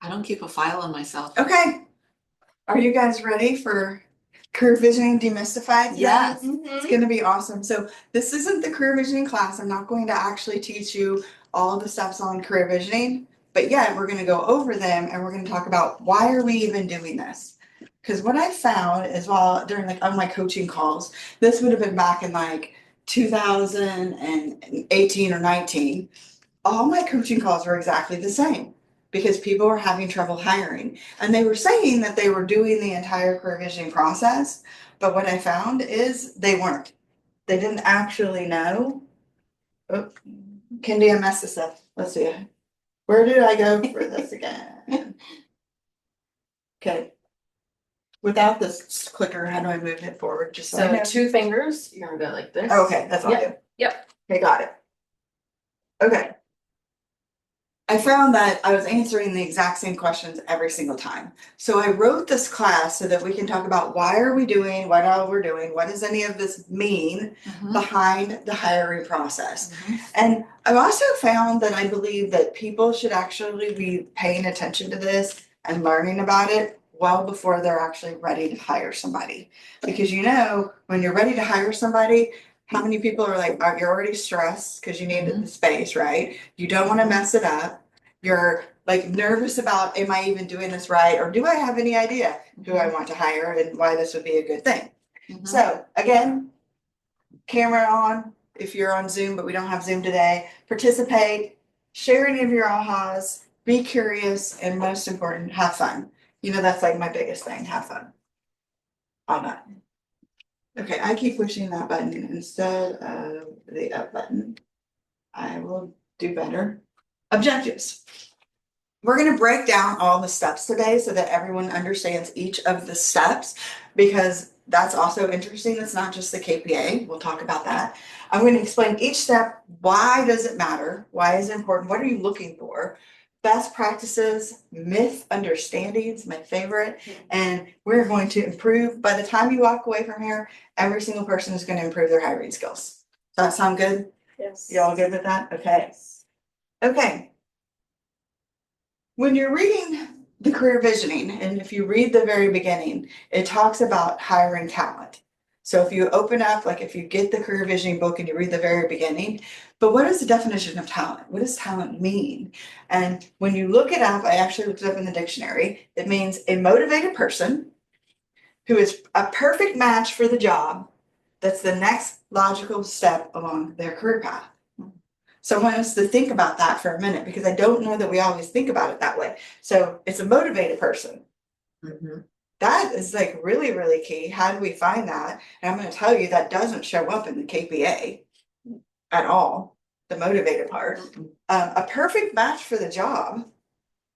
I don't keep a file on myself. Okay. Are you guys ready for career visioning demystified today? Yes. It's going to be awesome. So this isn't the career visioning class. I'm not going to actually teach you all the steps on career visioning, but yet we're going to go over them and we're going to talk about why are we even doing this? Because what I found is while during like on my coaching calls, this would have been back in like 2018 or 19, all my coaching calls were exactly the same because people were having trouble hiring. And they were saying that they were doing the entire career visioning process. But what I found is they weren't. They didn't actually know. Oh, Kendi, I messed this up. Let's see. Where did I go for this again? Okay. Without this clicker, how do I move it forward? Just so I So know. 2 fingers, you're gonna go like this. Okay, that's all I do. Yep. Okay, got it. Okay. I found that I was answering the exact same questions every single time. So I wrote this class so that we can talk about why are we doing what all we're doing, what does any of this mean behind the hiring process. And I've also found that I believe that people should actually be paying attention to this and learning about it well before they're actually ready to hire somebody. Because you know, when you're ready to hire somebody, how many people are like, you're already stressed because you need the space, right? You don't want to mess it up. You're like nervous about, am I even doing this right? Or do I have any idea who I want to hire and why this would be a good thing? So again, camera on if you're on Zoom, but we don't have Zoom today. Participate, share any of your ahas, be curious, and most important, have fun. You know, that's like my biggest thing, have fun on that. Okay, I keep pushing that button instead of the up button. I will do better. Objectives. We're going to break down all the steps today so that everyone understands each of the steps because that's also interesting. It's not just the KPA. We'll talk about that. I'm going to explain each step. Why does it matter? Why is it important? What are you looking for? Best practices, myth understandings, my favorite, and we're going to improve. By the time you walk away from here, every single person is going to improve their hiring skills. Does that sound good? Yes. You all good with that? Okay. Okay. When you're reading the career visioning, and if you read the very beginning, it talks about hiring talent. So if you open up, like if you get the career visioning book and you read the very beginning, but what is the definition of talent? What does talent mean? And when you look it up, I actually looked it up in the dictionary. It means a motivated person who is a perfect match for the job. That's the next logical step along their career path. So I want us to think about that for a minute because I don't know that we always think about it that way. So it's a motivated person. That is like really, really key. How do we find that? And I'm going to tell you that doesn't show up in the KPA at all, the motivated part. A perfect match for the job.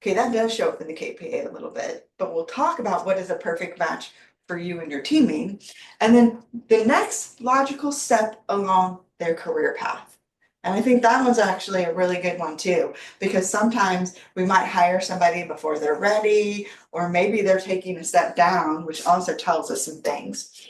Okay, that does show up in the KPA a little bit, but we'll talk about what is a perfect match for you and your teaming. And then the next logical step along their career path. And I think that one's actually a really good one too, because sometimes we might hire somebody before they're ready, or maybe they're taking a step down, which also tells us some things.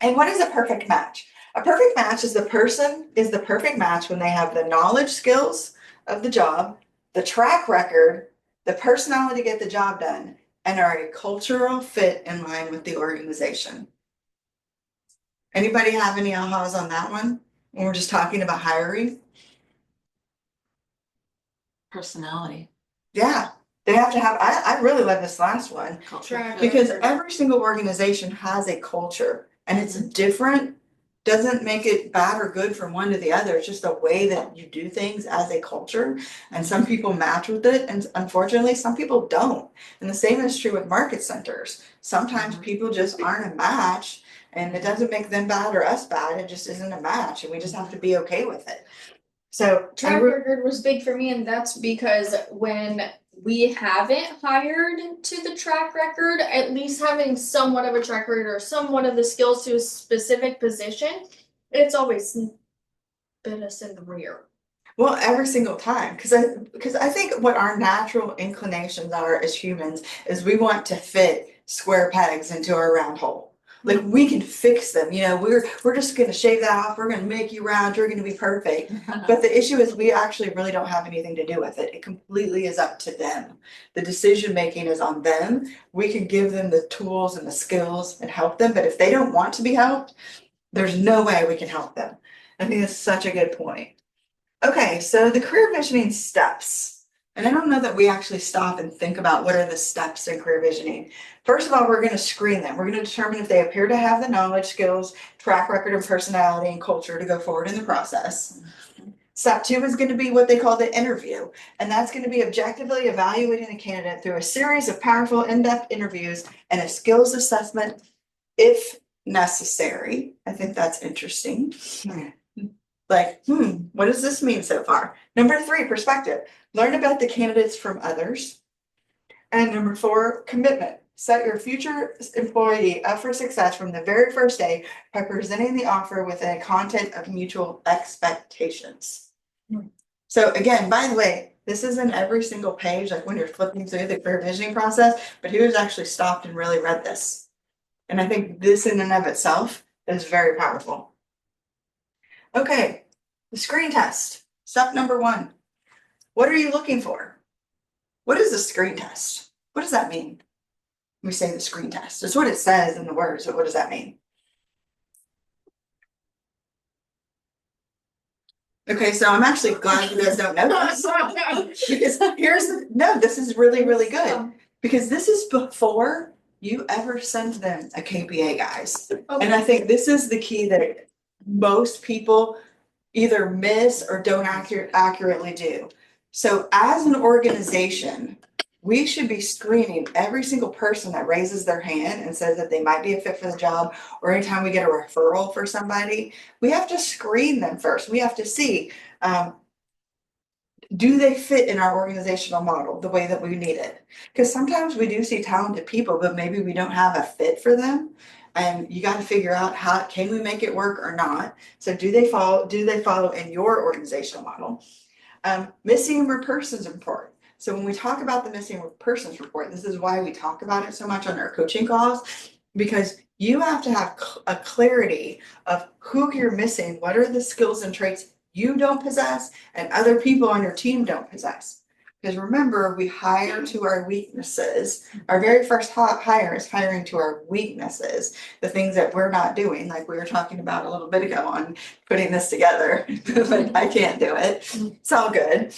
And what is a perfect match? A perfect match is the person is the perfect match when they have the knowledge skills of the job, the track record, the personality to get the job done, and are a cultural fit in line with the organization. Anybody have any ahas on that one? When we're just talking about hiring? Personality. Yeah, they have to have, I really love this last one Culture. because every single organization has a culture and it's different. Doesn't make it bad or good from one to the other. It's just a way that you do things as a culture. And some people match with it. And unfortunately, some people don't. And the same is true with market centers. Sometimes people just aren't a match. And it doesn't make them bad or us bad. It just isn't a match. And we just have to be okay with it. So Track record was big for me, and that's because when we haven't hired to the track record, at least having somewhat of a track record or somewhat of the skills to a specific position, it's always bit us in the rear. Well, every single time, because I think what our natural inclinations are as humans is we want to fit square pegs into a round hole. Like, we can fix them, you know, we're just gonna shave that off, we're gonna make you round, you're gonna be perfect. But the issue is we actually really don't have anything to do with it. It completely is up to them. The decision making is on them. We can give them the tools and the skills and help them, but if they don't want to be helped, there's no way we can help them. I think that's such a good point. Okay, so the career visioning steps. And I don't know that we actually stop and think about what are the steps in career visioning. First of all, we're going to screen them. We're going to determine if they appear to have the knowledge, skills, track record, and personality and culture to go forward in the process. Step 2 is going to be what they call the interview. And that's going to be objectively evaluating the candidate through a series of powerful in-depth interviews and a skills assessment if necessary. I think that's interesting. Like, what does this mean so far? Number 3, perspective. Learn about the candidates from others. And number 4, commitment. Set your future employee up for success from the very first day by presenting the offer with a content of mutual expectations. So again, by the way, this isn't every single page, like when you're flipping through the career visioning process, but who's actually stopped and really read this? And I think this in and of itself is very powerful. Okay, the screen test. Step number 1. What are you looking for? What is a screen test? What does that mean? We say the screen test. It's what it says in the words, but what does that mean? Okay, so I'm actually glad you guys don't know this. Because this is really, really good. Because this is before you ever send them a KPA, guys. And I think this is the key that most people either miss or don't accurately do. So as an organization, we should be screening every single person that raises their hand and says that they might be a fit for the job, or anytime we get a referral for somebody, we have to screen them first. We have to see, do they fit in our organizational model the way that we need it? Because sometimes we do see talented people, but maybe we don't have a fit for them. And you got to figure out how can we make it work or not. So do they follow in your organizational model? Missing persons report. So when we talk about the missing persons report, this is why we talk about it so much on our coaching calls, because you have to have a clarity of who you're missing, what are the skills and traits you don't possess and other people on your team don't possess. Because remember, we hire to our weaknesses. Our very first hire is hiring to our weaknesses, the things that we're not doing, like we were talking about a little bit ago on putting this together. Like, I can't do it. It's all good.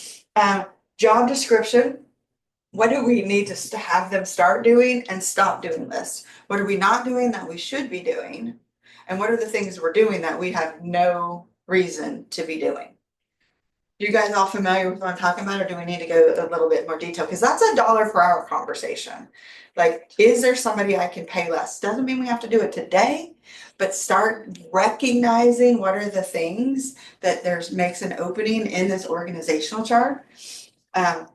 Job description. What do we need to have them start doing and stop doing this? What are we not doing that we should be doing? And what are the things we're doing that we have no reason to be doing? You guys all familiar with what I'm talking about, or do we need to go a little bit more detail? Because that's a $1 per hour conversation. Like, is there somebody I can pay less? Doesn't mean we have to do it today, but start recognizing what are the things that makes an opening in this organizational chart.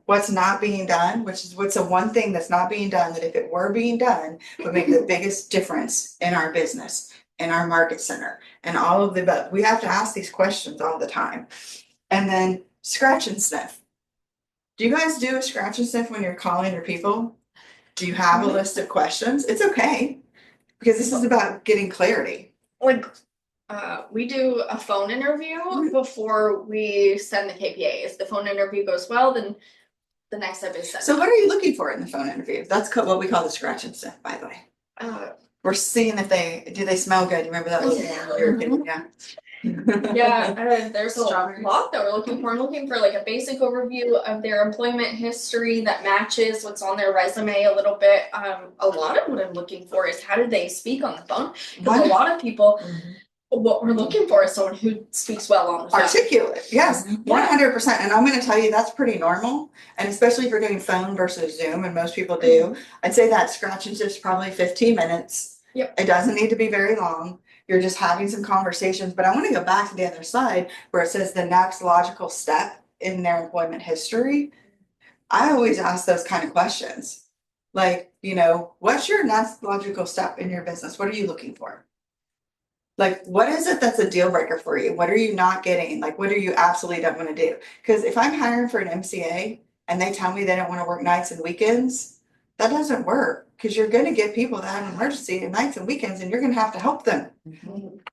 What's not being done, what's the one thing that's not being done that if it were being done would make the biggest difference in our business, in our market center, and all of the above. We have to ask these questions all the time. And then scratch and sniff. Do you guys do a scratch and sniff when you're calling your people? Do you have a list of questions? It's okay, because this is about getting clarity. Like, we do a phone interview before we send the KPAs. If the phone interview goes well, then the next step is send. So what are you looking for in the phone interview? That's what we call the scratch and sniff, by the way. We're seeing if they smell good. You remember that little yeah. Yeah, there's a lot that we're looking for. I'm looking for like a basic overview of their employment history that matches what's on their resume a little bit. A lot of what I'm looking for is how do they speak on the phone? Because a lot of people, what we're looking for is someone who speaks well on the phone. Articulate, yes, 100%. And I'm going to tell you that's pretty normal. And especially if you're doing phone versus Zoom, and most people do, I'd say that scratch is just probably 15 minutes. Yep. It doesn't need to be very long. You're just having some conversations. But I want to go back to the other side where it says the next logical step in their employment history. I always ask those kind of questions. Like, what's your next logical step in your business? What are you looking for? Like, what is it that's a deal breaker for you? What are you not getting? Like, what are you absolutely don't want to do? Because if I'm hiring for an MCA and they tell me they don't want to work nights and weekends, that doesn't work, because you're gonna get people that have an emergency at nights and weekends, and you're gonna have to help them.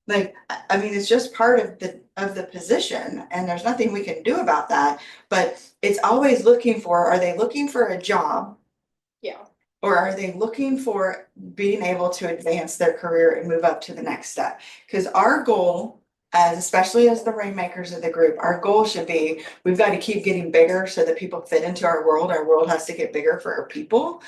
Like, I mean, it's just part of the position, and there's nothing we can do about that, but it's always looking for, are they looking for a job? Yeah. Or are they looking for being able to advance their career and move up to the next step? Because our goal, as especially as the rainmakers of the group, our goal should be, we've got to keep getting bigger so that people fit into our world. Our world has to get bigger for our people.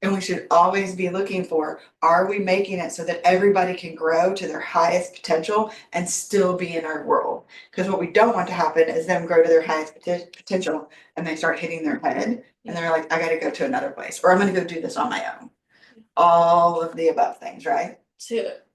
And we should always be looking for, are we making it so that everybody can grow to their highest potential and still be in our world? Because what we don't want to happen is them grow to their highest potential and they start hitting their head and they're like, I gotta go to another place, or I'm gonna go do this on my own. All of the above things, right?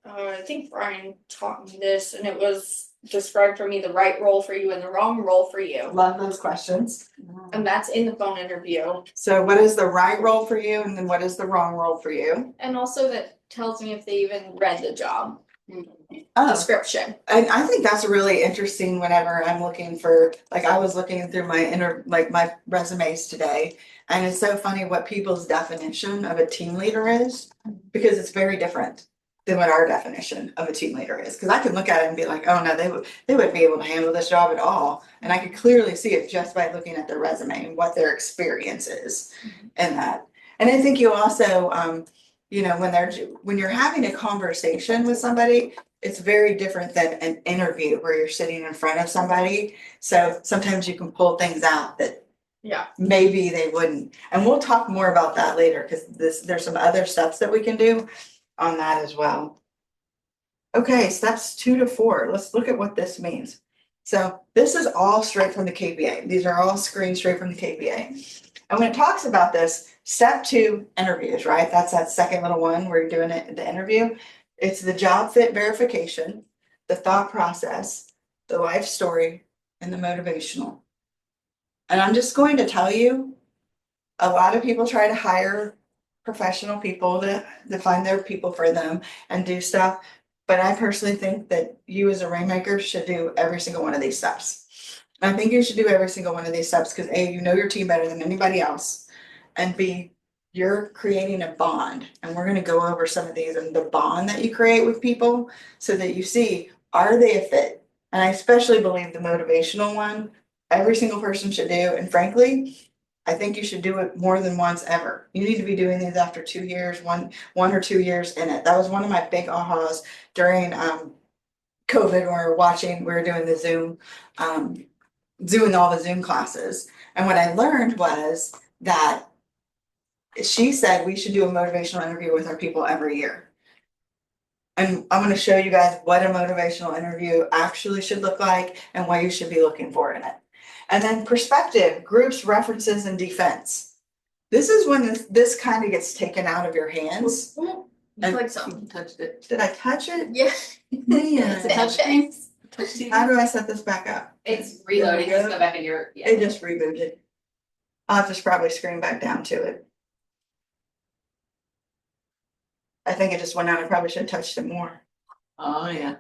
I think Brian taught me this, and it was described for me the right role for you and the wrong role for you. Love those questions. And that's in the phone interview. So what is the right role for you, and then what is the wrong role for you? And also that tells me if they even read the job Oh, description. and I think that's really interesting whenever I'm looking for, like, I was looking through my resumes today. And it's so funny what people's definition of a team leader is, because it's very different than what our definition of a team leader is. Because I can look at it and be like, oh no, they wouldn't be able to handle this job at all. And I could clearly see it just by looking at their resume and what their experience is in that. And I think you also, you know, when you're having a conversation with somebody, it's very different than an interview where you're sitting in front of somebody. So sometimes you can pull things out that Yeah. maybe they wouldn't. And we'll talk more about that later, because there's some other steps that we can do on that as well. Okay, steps 2 to 4. Let's look at what this means. So this is all straight from the KPA. These are all screened straight from the KPA. And when it talks about this, step 2, interviews, right? That's that second little one where you're doing it, the interview. It's the job fit verification, the thought process, the life story, and the motivational. And I'm just going to tell you, a lot of people try to hire professional people to find their people for them and do stuff. But I personally think that you as a rainmaker should do every single one of these steps. And I think you should do every single one of these steps because A, you know your team better than anybody else. And B, you're creating a bond. And we're going to go over some of these and the bond that you create with people so that you see, are they a fit? And I especially believe the motivational one, every single person should do. And frankly, I think you should do it more than once ever. You need to be doing these after 2 years, one or 2 years in it. That was one of my big ahas during COVID when we were doing the Zoom, doing all the Zoom classes. And what I learned was that she said we should do a motivational interview with our people every year. And I'm going to show you guys what a motivational interview actually should look like and what you should be looking for in it. And then perspective, groups, references, and defense. This is when this kind of gets taken out of your hands. It's like something. Touched it. Did I touch it? Yeah. It's a touch screen. Touch TV. How do I set this back up? It's reloading, There we just go. go back in your, yeah. It just rebooted. I'll have to probably screen back down to it. I think it just went out. I probably should have touched it more. Oh, yeah.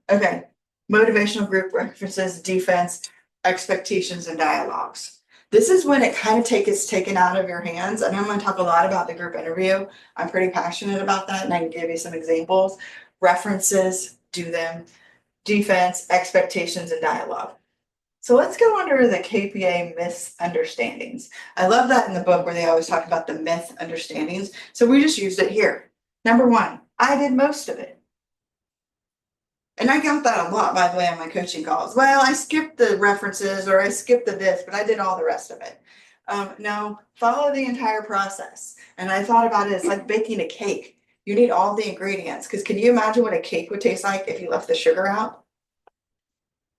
Okay, motivational group references, defense, expectations, and dialogues. This is when it kind of gets taken out of your hands, and I'm going to talk a lot about the group interview. I'm pretty passionate about that, and I can give you some examples. References, do them. Defense, expectations, and dialogue. So let's go under the KPA misunderstandings. I love that in the book where they always talk about the myth understandings. So we just used it here. Number 1, I did most of it. And I got that a lot, by the way, on my coaching calls. Well, I skipped the references or I skipped the this, but I did all the rest of it. No, follow the entire process. And I thought about it as like baking a cake. You need all the ingredients, because can you imagine what a cake would taste like if you left the sugar out?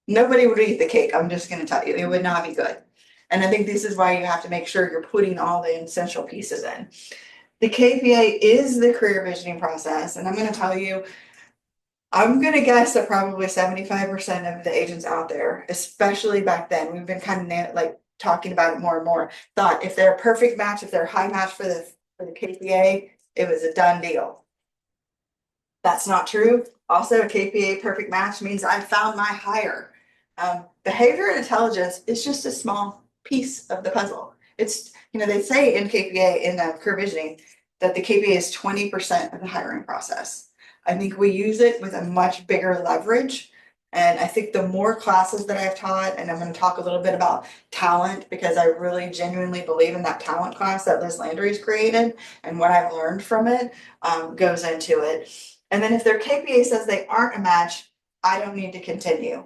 Nobody would eat the cake. I'm just going to tell you, it would not be good. And I think this is why you have to make sure you're putting all the essential pieces in. The KPA is the career visioning process. And I'm going to tell you, I'm going to guess that probably 75% of the agents out there, especially back then, we've been kind of like talking about it more and more, thought if they're a perfect match, if they're a high match for the KPA, it was a done deal. That's not true. Also, a KPA perfect match means I found my hire. Behavior and intelligence is just a small piece of the puzzle. It's, they say in KPA, in career visioning, that the KPA is 20% of the hiring process. I think we use it with a much bigger leverage. And I think the more classes that I've taught, and I'm gonna talk a little bit about talent, because I really genuinely believe in that talent class that Liz Landry's created, and what I've learned from it, goes into it. And then if their KPA says they aren't a match, I don't need to continue.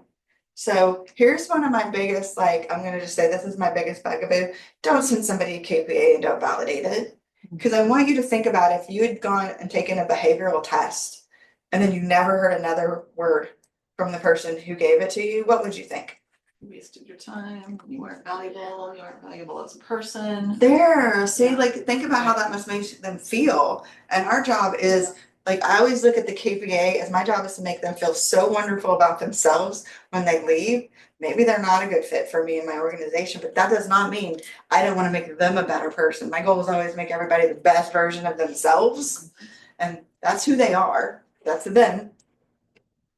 So here's one of my biggest, I'm gonna just say this is my biggest bugaboo. Don't send somebody a KPA and don't validate it. Because I want you to think about if you had gone and taken a behavioral test and then you never heard another word from the person who gave it to you, what would you think? You wasted your time, you weren't valuable as a person. There, see, think about how that must make them feel. And our job is, I always look at the KPA as my job is to make them feel so wonderful about themselves when they leave. Maybe they're not a good fit for me and my organization, but that does not mean I don't want to make them a better person. My goal is always make everybody the best version of themselves. And that's who they are. That's them.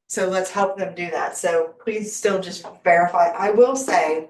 So let's help them do that. So please still just verify. I will say,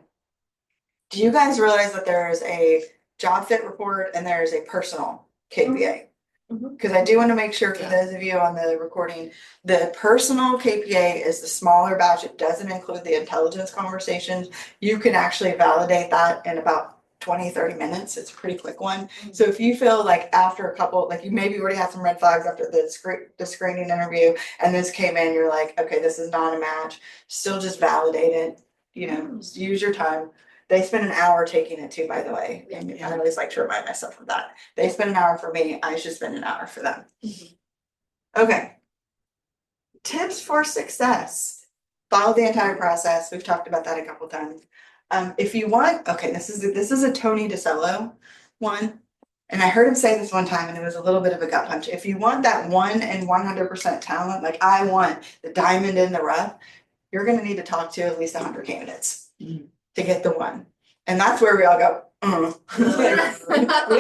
do you guys realize that there is a job fit report and there is a personal KPA? Because I do want to make sure for those of you on the recording, the personal KPA is the smaller batch. It doesn't include the intelligence conversations. You can actually validate that in about 20-30 minutes. It's a pretty quick one. So if you feel like after a couple, you maybe already had some red flags after the screening interview and this came in, you're like, okay, this is not a match, still just validate it, just use your time. They spend an hour taking it too, by the way. And I always like to remind myself of that. They spend an hour for me, I should spend an hour for them. Okay. Tips for success. Follow the entire process. We've talked about that a couple times. If you want, okay, this is a Tony DeSello one. And I heard him say this one time and it was a little bit of a gut punch. If you want that 1 in 100% talent, like I want the diamond in the rough, you're gonna need to talk to at least 100 candidates to get the one. And that's where we all go, we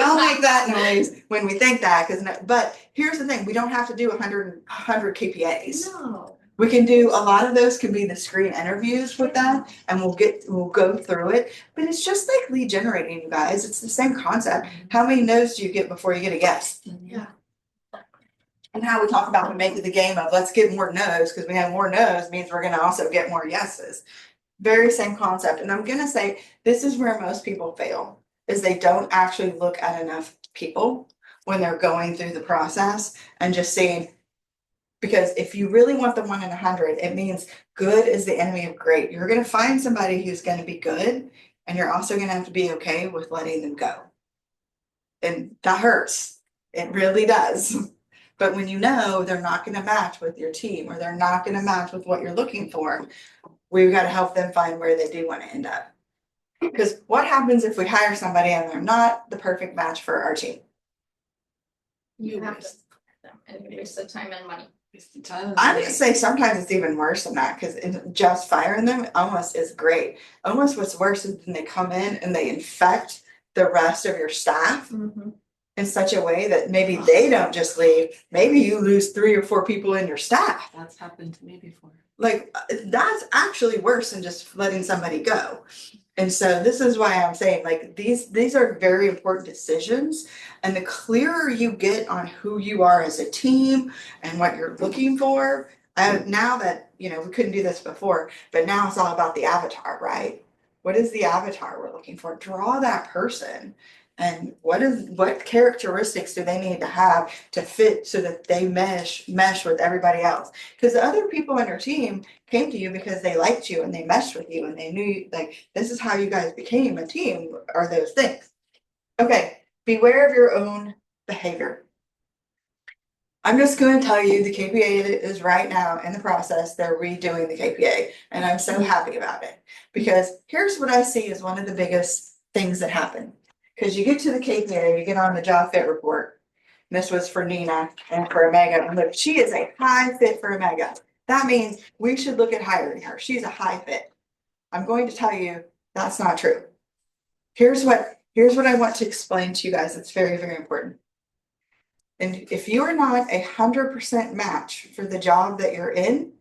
all make that noise when we think that, but here's the thing, we don't have to do 100 KPAs. No. We can do, a lot of those can be the screen interviews with that, and we'll go through it, but it's just like lead generating, you guys. It's the same concept. How many no's do you get before you get a yes? Yeah. And how we talk about we make it the game of let's get more no's, because we have more no's means we're gonna also get more yeses. Very same concept. And I'm gonna say this is where most people fail, is they don't actually look at enough people when they're going through the process and just seeing, because if you really want the 1 in 100, it means good is the enemy of great. You're gonna find somebody who's gonna be good, and you're also gonna have to be okay with letting them go. And that hurts. It really does. But when you know they're not gonna match with your team, or they're not gonna match with what you're looking for, we've got to help them find where they do want to end up. Because what happens if we hire somebody and they're not the perfect match for our team? You have to them and waste the time and money. I'm gonna say sometimes it's even worse than that, because just firing them almost is great. Almost what's worse is when they come in and they infect the rest of your staff in such a way that maybe they don't just leave, maybe you lose 3 or 4 people in your staff. That's happened to me before. That's actually worse than just letting somebody go. And so this is why I'm saying, these are very important decisions, and the clearer you get on who you are as a team and what you're looking for, now that, we couldn't do this before, but now it's all about the avatar, right? What is the avatar we're looking for? Draw that person. And what characteristics do they need to have to fit so that they mesh with everybody else? Because the other people on your team came to you because they liked you and they meshed with you and they knew this is how you guys became a team, are those things. Okay, beware of your own behavior. I'm just going to tell you the KPA is right now in the process. They're redoing the KPA, and I'm so happy about it, because here's what I see as one of the biggest things that happen. Because you get to the KPA, you get on the job fit report. And this was for Nina and for Omega. And look, she is a high fit for Omega. That means we should look at hiring her. She's a high fit. I'm going to tell you that's not true. Here's what I want to explain to you guys. It's very, very important. And if you are not 100% match for the job that you're in,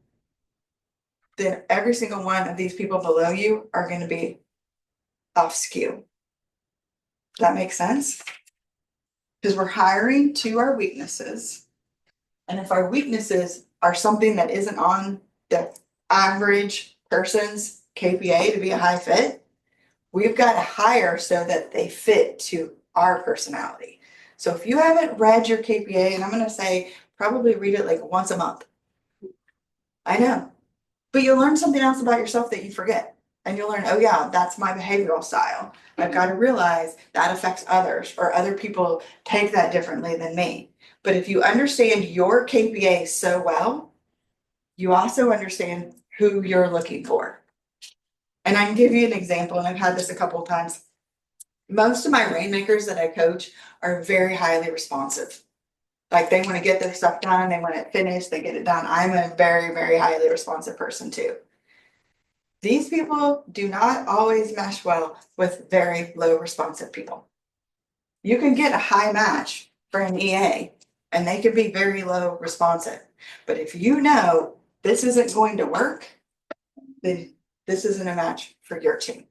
then every single one of these people below you are going to be off skew. that make sense? Because we're hiring to our weaknesses. And if our weaknesses are something that isn't on the average person's KPA to be a high fit, we've got to hire so that they fit to our personality. So if you haven't read your KPA, and I'm going to say probably read it like once a month. I know, but you'll learn something else about yourself that you forget. And you'll learn, oh yeah, that's my behavioral style. I've got to realize that affects others, or other people take that differently than me. But if you understand your KPA so well, you also understand who you're looking for. And I can give you an example, and I've had this a couple of times. Most of my rainmakers that I coach are very highly responsive. Like they want to get their stuff done, they want it finished, they get it done. I'm a very, very highly responsive person too. These people do not always mesh well with very low responsive people. You can get a high match for an EA and they can be very low responsive. But if you know this isn't going to work, then this isn't a match for your team.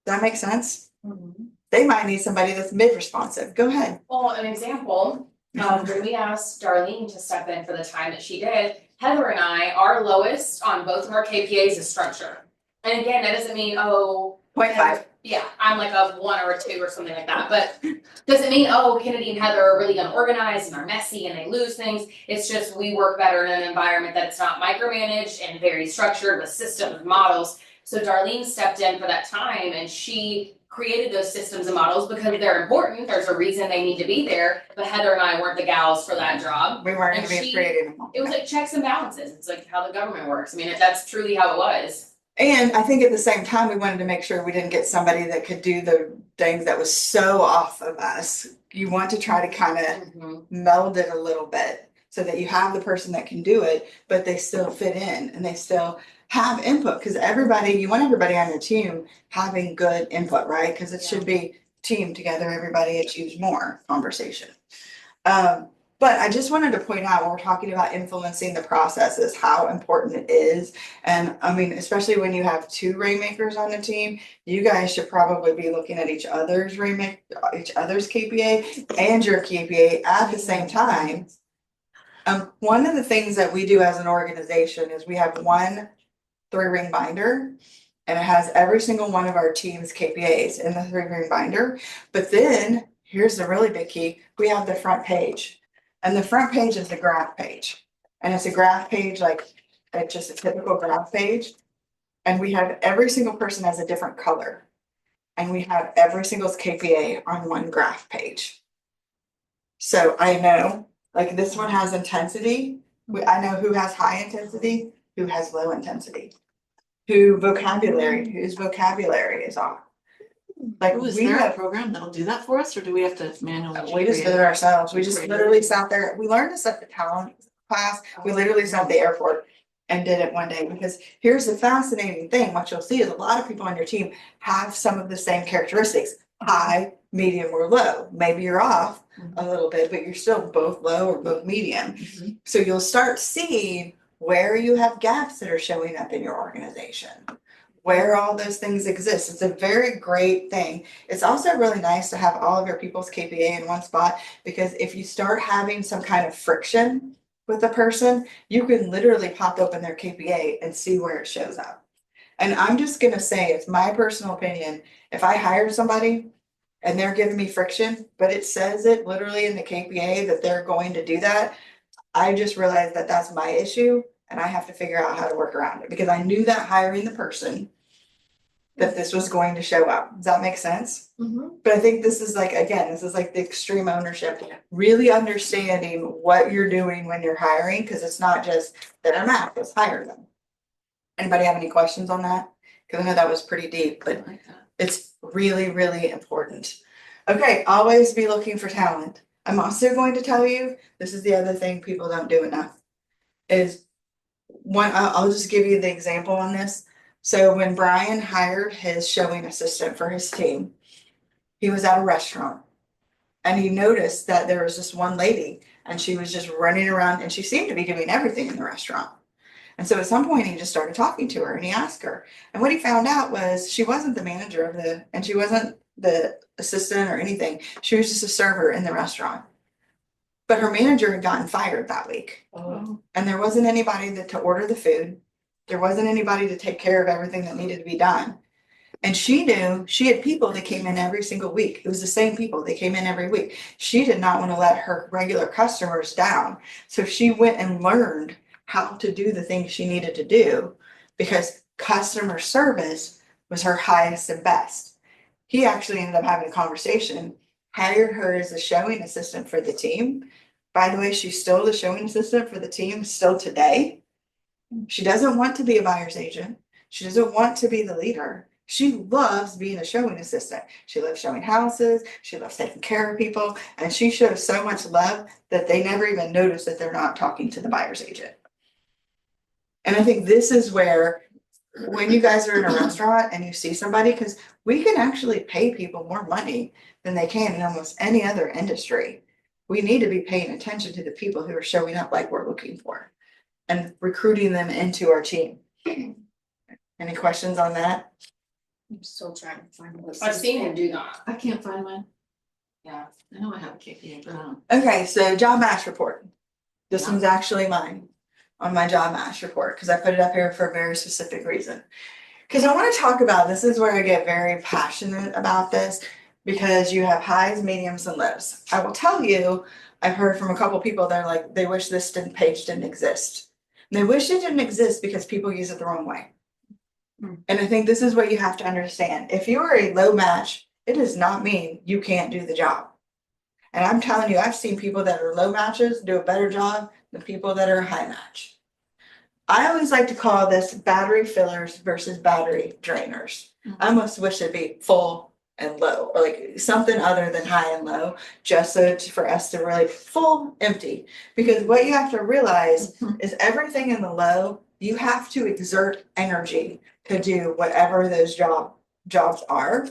Does that make sense? Mm-hmm. They might need somebody that's mid-responsive. Go ahead. Well, an example, when we asked Darlene to step in for the time that she did, Heather and I, our lowest on both of our KPAs is structure. And again, that doesn't mean, oh. 0.5. Yeah, I'm like a 1 or a 2 or something like that, but doesn't mean, oh, Kennedy and Heather are really unorganized and are messy and they lose things. It's just we work better in an environment that's not micromanaged and very structured with systems and models. So Darlene stepped in for that time and she created those systems and models because they're important. There's a reason they need to be there, but Heather and I weren't the gals for that job. We weren't And going to be she- creating them. It was like checks and balances. It's like how the government works. I mean, that's truly how it was. And I think at the same time, we wanted to make sure we didn't get somebody that could do the things that was so off of us. You want to try to kind of meld it a little bit so that you have the person that can do it, but they still fit in and they still have input. Because you want everybody on your team having good input, right? Because it should be team together, everybody achieves more conversation. But I just wanted to point out when we're talking about influencing the processes, how important it is. And I mean, especially when you have 2 rainmakers on the team, you guys should probably be looking at each other's KPA and your KPA at the same time. One of the things that we do as an organization is we have one 3-ring binder. And it has every single one of our team's KPAs in the 3-ring binder. But then here's the really big key. We have the front page. And the front page is the graph page. And it's a graph page, like it's just a typical graph page. And we have every single person has a different color. And we have every single KPA on one graph page. So I know, like this one has intensity. I know who has high intensity, who has low intensity. Whose vocabulary is off. Like Is we there a have, program that'll do that for us, or do we have to manually? we just did it ourselves. We just literally sat there. We learned this at the talent class. We literally sat at the airport and did it one day, because here's the fascinating thing. What you'll see is a lot of people on your team have some of the same characteristics: high, medium, or low. Maybe you're off a little bit, but you're still both low or both medium. So you'll start seeing where you have gaps that are showing up in your organization, where all those things exist. It's a very great thing. It's also really nice to have all of your people's KPA in one spot, because if you start having some kind of friction with a person, you can literally pop open their KPA and see where it shows up. And I'm just gonna say, it's my personal opinion, if I hire somebody and they're giving me friction, but it says it literally in the KPA that they're going to do that, I just realized that that's my issue. And I have to figure out how to work around it, because I knew that hiring the person that this was going to show up. Does that make sense? But I think this is like, again, this is like the extreme ownership, really understanding what you're doing when you're hiring, because it's not just that I'm out, let's hire them. Anybody have any questions on that? Because I know that was pretty deep, but it's really, really important. Okay, always be looking for talent. I'm also going to tell you, this is the other thing people don't do enough, is one, I'll just give you the example on this. So when Brian hired his showing assistant for his team, he was at a restaurant and he noticed that there was this one lady and she was just running around and she seemed to be doing everything in the restaurant. And so at some point he just started talking to her and he asked her. And what he found out was she wasn't the manager and she wasn't the assistant or anything. She was just a server in the restaurant. But her manager had gotten fired that week. Oh. And there wasn't anybody to order the food. There wasn't anybody to take care of everything that needed to be done. And she knew she had people that came in every single week. It was the same people. They came in every week. She did not want to let her regular customers down. So she went and learned how to do the things she needed to do because customer service was her highest and best. He actually ended up having a conversation, hired her as a showing assistant for the team. By the way, she's still the showing assistant for the team still today. She doesn't want to be a buyer's agent. She doesn't want to be the leader. She loves being a showing assistant. She loves showing houses. She loves taking care of people. And she shows so much love that they never even notice that they're not talking to the buyer's agent. And I think this is where, when you guys are in a restaurant and you see somebody, because we can actually pay people more money than they can in almost any other industry. We need to be paying attention to the people who are showing up like we're looking for and recruiting them into our team. Any questions on that? I'm still trying to find what. I've seen him do that. I can't find mine. Yeah. I know I have a KPI, but I don't. Okay, so job match report. This Yeah. one's actually mine on my job match report because I put it up here for a very specific reason. Because I want to talk about, this is where I get very passionate about this because you have highs, mediums, and lows. I will tell you, I've heard from a couple people that are like, they wish this page didn't exist. And they wish it didn't exist because people use it the wrong way. And I think this is what you have to understand. If you are a low match, it does not mean you can't do the job. And I'm telling you, I've seen people that are low matches do a better job than people that are a high match. I always like to call this battery fillers versus battery drainers. I almost wish it'd be full and low, or like something other than high and low, just so for us to really full, empty. Because what you have to realize is everything in the low, you have to exert energy to do whatever those jobs are.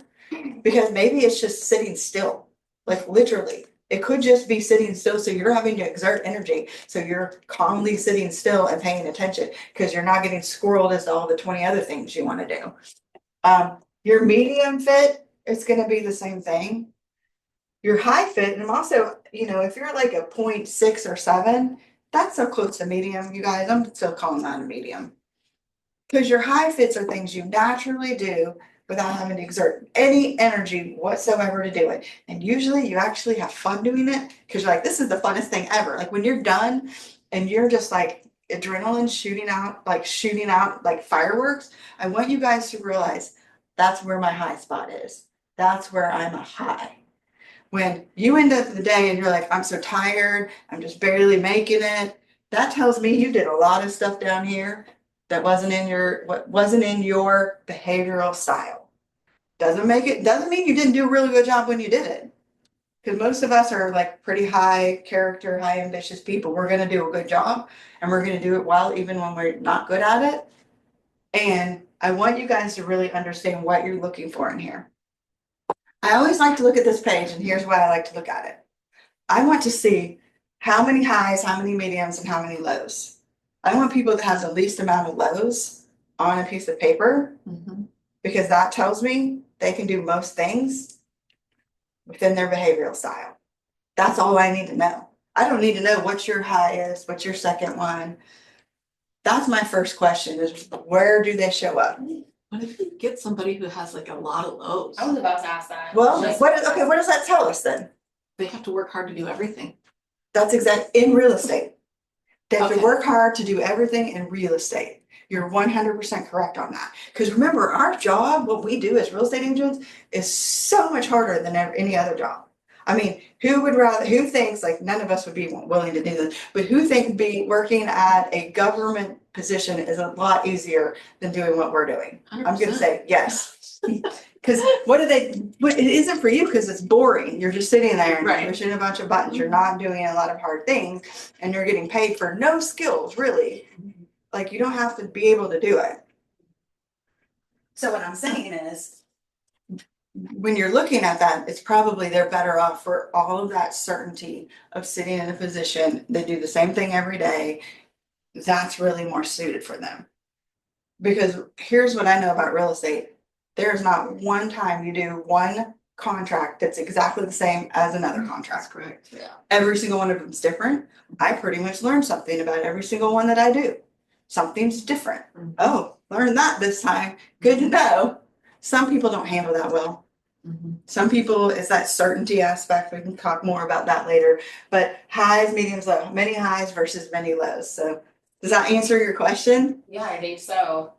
Because maybe it's just sitting still, like literally. It could just be sitting still, so you're having to exert energy. So you're calmly sitting still and paying attention because you're not getting squirreled as to all the 20 other things you want to do. Your medium fit, it's going to be the same thing. Your high fit, and I'm also, if you're like a 0.6 or 7, that's so close to medium, you guys. I'm still calling that a medium. Because your high fits are things you naturally do without having to exert any energy whatsoever to do it. And usually you actually have fun doing it because you're like, this is the funnest thing ever. Like when you're done and you're just like adrenaline shooting out like fireworks, I want you guys to realize that's where my high spot is. That's where I'm a high. When you end up the day and you're like, I'm so tired, I'm just barely making it, that tells me you did a lot of stuff down here that wasn't in your behavioral style. Doesn't mean you didn't do a really good job when you did it. Because most of us are like pretty high character, high ambitious people. We're gonna do a good job and we're gonna do it well even when we're not good at it. And I want you guys to really understand what you're looking for in here. I always like to look at this page, and here's why I like to look at it. I want to see how many highs, how many mediums, and how many lows. I want people that have the least amount of lows on a piece of paper because that tells me they can do most things within their behavioral style. That's all I need to know. I don't need to know what's your highest, what's your second one. That's my first question is where do they show up? What if you get somebody who has like a lot of lows? I was about to ask that. Well, what does that tell us then? They have to work hard to do everything. That's in real estate. They have to Okay. work hard to do everything in real estate. You're 100% correct on that. Because remember, our job, what we do as real estate agents, is so much harder than any other job. I mean, who thinks, like none of us would be willing to do this, but who thinks working at a government position is a lot easier than doing what we're doing? I'm going to 100%. say yes. Because it isn't for you because it's boring. You're just sitting there and Right. pushing a bunch of buttons. You're not doing a lot of hard things and you're getting paid for no skills, really. Like you don't have to be able to do it. So what I'm saying is, when you're looking at that, it's probably they're better off for all of that certainty of sitting in a position. They do the same thing every day. That's really more suited for them. Because here's what I know about real estate. There's not one time you do one contract that's exactly the same as another That's contract. correct. Yeah. Every single one of them's different. I pretty much learned something about every single one that I do. Something's different. Mhm. Oh, learned that this time. Good to know. Some people don't handle that well. Mhm. Some people, it's that certainty aspect. We can talk more about that later. But highs, mediums, low, many highs versus many lows. So does that answer your question? Yeah, I think so.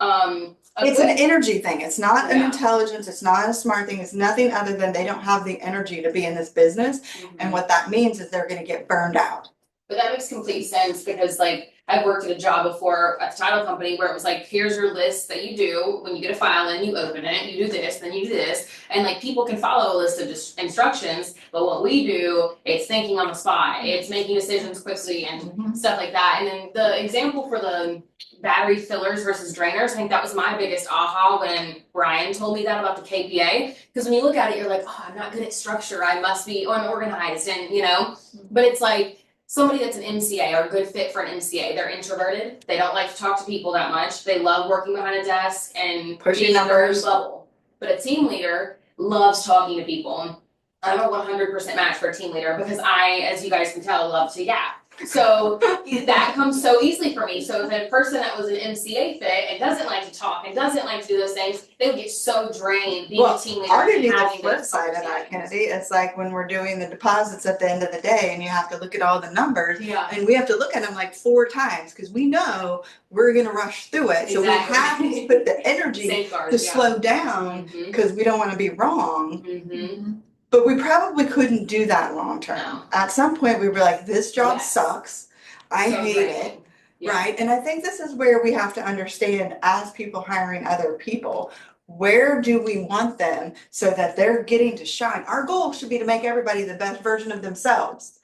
It's an energy thing. It's not an Yeah. intelligence. It's not a smart thing. It's nothing other than they don't have the energy to be in this business. And what that means is they're gonna get burned out. But that makes complete sense because like I've worked at a job before at the title company where it was like, here's your list that you do when you get a file in, you open it, you do this, then you do this. And like people can follow a list of just instructions, but what we do, it's thinking on the spot, it's making decisions quickly and Mhm. stuff like that. And then the example for the battery fillers versus drainers, I think that was my biggest aha when Brian told me that about the KPA. Because when you look at it, you're like, oh, I'm not good at structure, I must be unorganized and you know, but it's like somebody that's an MCA or a good fit for an MCA, they're introverted, they don't like to talk to people that much, they love working behind a desk and Pushing being in their own numbers. bubble. But a team leader loves talking to people. I'm a 100% match for a team leader because I, as you guys can tell, love to yap. So that comes so easily for me. So if a person that was an MCA fit and doesn't like to talk and doesn't like to do those things, they would get so drained being Well, a team leader I'll give and you the having flip those side of that, conversations. Kennedy. It's like when we're doing the deposits at the end of the day and you have to look at all the numbers. Yeah. And we have to look at them like 4 times because we know we're gonna rush through it. So we Exactly. have to put the energy Safeguards, to yeah. slow down Mhm. because we don't want to be wrong. Mhm. But we probably couldn't do that long term. No. At some point, we were like, this job Yes. sucks. I So hate draining. it. Yeah. Right? And I think this is where we have to understand as people hiring other people, where do we want them so that they're getting to shine? Our goal should be to make everybody the best version of themselves,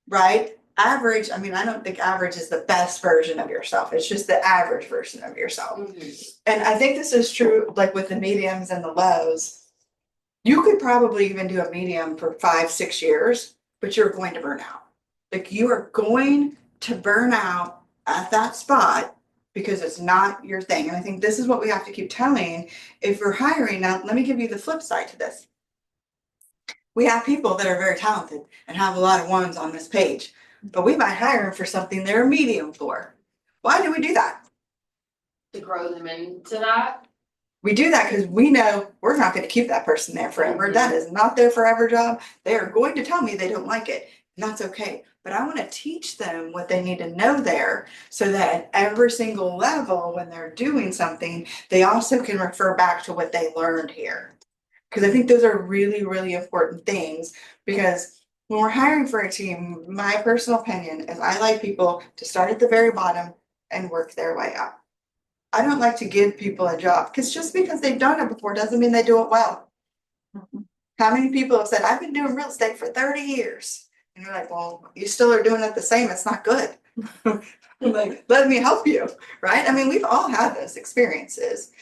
right? Average, I mean, I don't think average is the best version of yourself. It's just the average version of yourself. Mhm. And I think this is true like with the mediums and the lows. You could probably even do a medium for 5-6 years, but you're going to burn out. Like you are going to burn out at that spot because it's not your thing. And I think this is what we have to keep telling if we're hiring. Now, let me give you the flip side to this. We have people that are very talented and have a lot of ones on this page, but we might hire them for something they're a medium for. Why do we do that? To grow them into that. We do that because we know we're not going to keep that person there forever. Mhm. That is not their forever job. They are going to tell me they don't like it, and that's okay. But I want to teach them what they need to know there so that at every single level, when they're doing something, they also can refer back to what they learned here. Because I think those are really, really important things. Because when we're hiring for a team, my personal opinion is I like people to start at the very bottom and work their way up. I don't like to give people a job because just because they've done it before doesn't mean they do it well. Mhm. How many people have said, I've been doing real estate for 30 years? And you're like, well, you still are doing it the same. It's not good. Like, let me help you, right? I mean, we've all had those experiences.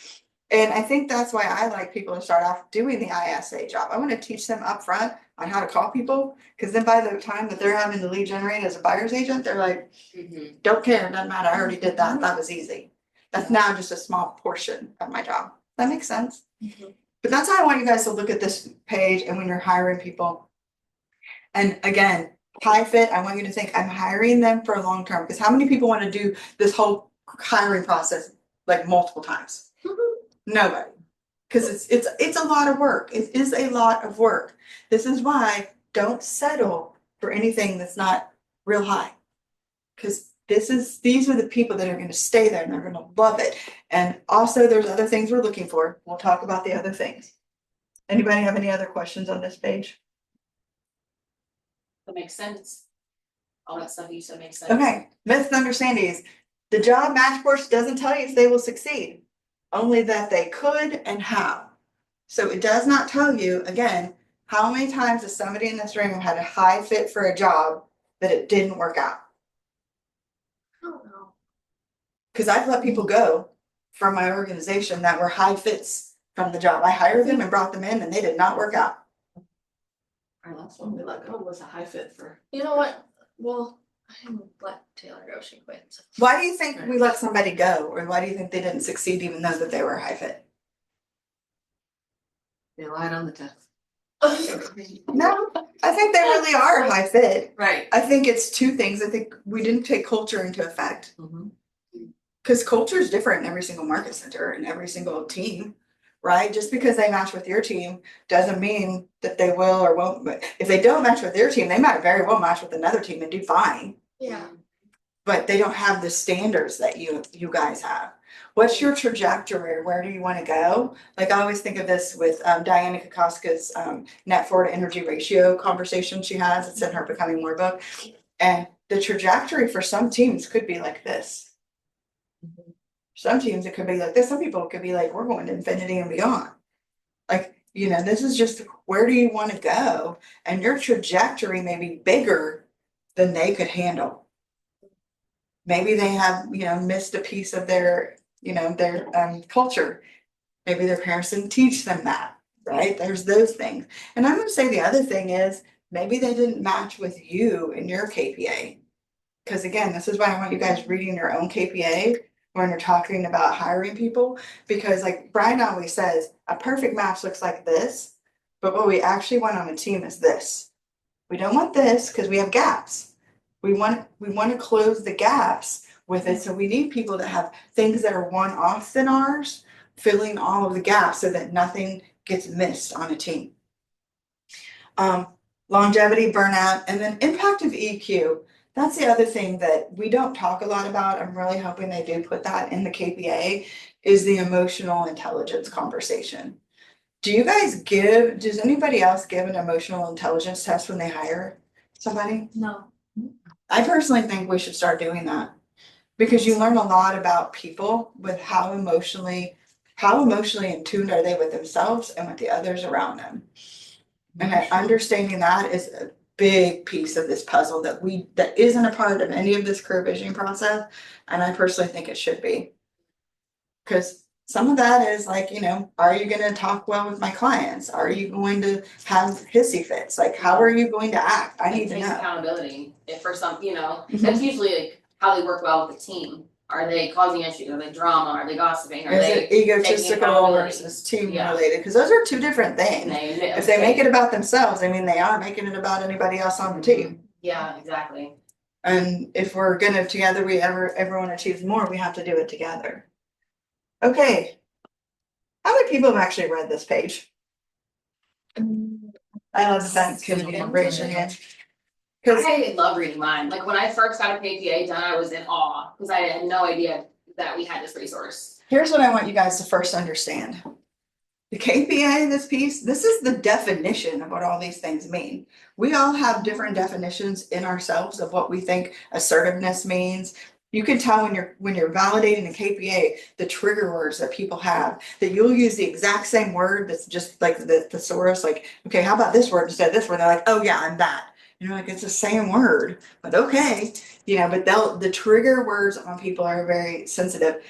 And I think that's why I like people to start off doing the ISA job. I want to teach them up front on how to call people because then by the time that they're having to lead generate as a buyer's agent, they're like, Mhm. don't care, doesn't matter. I already did that. That was easy. That's now just a small portion of my job. That makes sense. Mhm. But that's how I want you guys to look at this page and when you're hiring people. And again, high fit, I want you to think I'm hiring them for a long term. Because how many people want to do this whole hiring process like multiple times? Nobody. Because it's a lot of work. It is a lot of work. This is why don't settle for anything that's not real high. Because these are the people that are going to stay there and they're going to love it. And also there's other things we're looking for. We'll talk about the other things. Anybody have any other questions on this page? That makes sense. All that stuff you said makes sense. Okay, myths and understandings. The job match course doesn't tell you if they will succeed, only that they could and how. So it does not tell you, again, how many times has somebody in this room had a high fit for a job that it didn't work out? I don't know. Because I've let people go from my organization that were high fits from the job. I hired them and brought them in and they did not work out. Our last one we let go was a high fit for. You know what? Well, I didn't let Taylor go. She quit. So. Why do you think we let somebody go? Or why do you think they didn't succeed even though that they were a high fit? They lied on the test. No, I think they really are a high fit. Right. I think it's two things. I think we didn't take culture into effect. Mhm. Cause culture is different in every single market center and every single team, right? Just because they match with your team doesn't mean that they will or won't. But if they don't match with their team, they might very well match with another team and do fine. Yeah. But they don't have the standards that you guys have. What's your trajectory? Where do you want to go? Like I always think of this with Diana Kokoska's net forward energy ratio conversation she has. It's in her Becoming More book. And the trajectory for some teams could be like this. Some teams it could be like this. Some people it could be like, we're going to infinity and beyond. Like, this is just where do you want to go? And your trajectory may be bigger than they could handle. Maybe they have, missed a piece of their culture. Maybe their parents didn't teach them that, right? There's those things. And I'm gonna say the other thing is maybe they didn't match with you in your KPA. Because again, this is why I want you guys reading your own KPA when you're talking about hiring people. Because like Brian always says, a perfect match looks like this, but what we actually want on a team is this. We don't want this because we have gaps. We want to close the gaps with it. So we need people that have things that are one-off than ours, filling all of the gaps so that nothing gets missed on a team. Longevity, burnout, and then impact of EQ. That's the other thing that we don't talk a lot about. I'm really hoping they do put that in the KPA is the emotional intelligence conversation. Does anybody else give an emotional intelligence test when they hire somebody? No. I personally think we should start doing that because you learn a lot about people with how emotionally in tune are they with themselves and with the others around them. And understanding that is a big piece of this puzzle that isn't a part of any of this career visioning process. And I personally think it should be. Because some of that is like, are you going to talk well with my clients? Are you going to have hissy fits? Like, how are you going to act? I need to It takes know. accountability, if for some, Mhm. that's usually like how they work well with the team. Are they causing issues? Are they drama? Are they gossiping? Are Is they it egotistical accountability? versus team Yeah. related? Because those are two different things. they If they make it about themselves, they are making it about anybody else on the team. Yeah, exactly. And if we're gonna together, everyone achieves more, we have to do it together. Okay. How many people have actually read this page? I love the fact community, raise your hand. Cause I love reading mine. Like when I first got a KPA done, I was in awe because I had no idea that we had this resource. here's what I want you guys to first understand. The KPA, this piece, this is the definition of what all these things mean. We all have different definitions in ourselves of what we think assertiveness means. You can tell when you're validating a KPA, the trigger words that people have, that you'll use the exact same word that's just like the thesaurus, like, okay, how about this word instead of this word? They're like, oh yeah, I'm that. Like it's the same word, but okay. But the trigger words on people are very sensitive.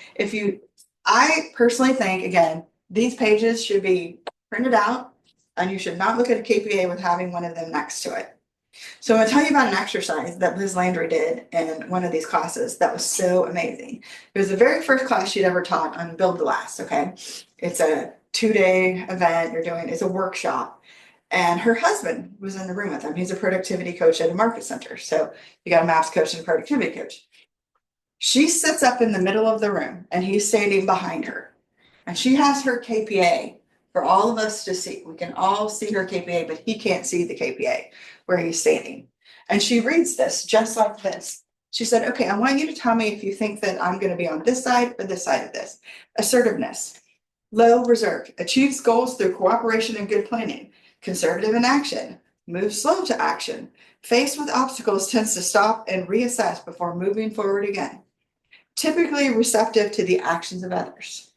I personally think, again, these pages should be printed out and you should not look at a KPA with having one of them next to it. So I'm gonna tell you about an exercise that Liz Landry did in one of these classes that was so amazing. It was the very first class she'd ever taught on Build to Last, okay? It's a 2-day event it's a workshop. And her husband was in the room with him. He's a productivity coach at a market center. So you got a MAPS coach and a productivity coach. She sits up in the middle of the room and he's standing behind her. And she has her KPA for all of us to see. We can all see her KPA, but he can't see the KPA where he's standing. And she reads this just like this. She said, okay, I want you to tell me if you think that I'm going to be on this side or this side of this. Assertiveness, low, reserved, achieves goals through cooperation and good planning, conservative in action, moves slow to action, faced with obstacles tends to stop and reassess before moving forward again, typically receptive to the actions of others.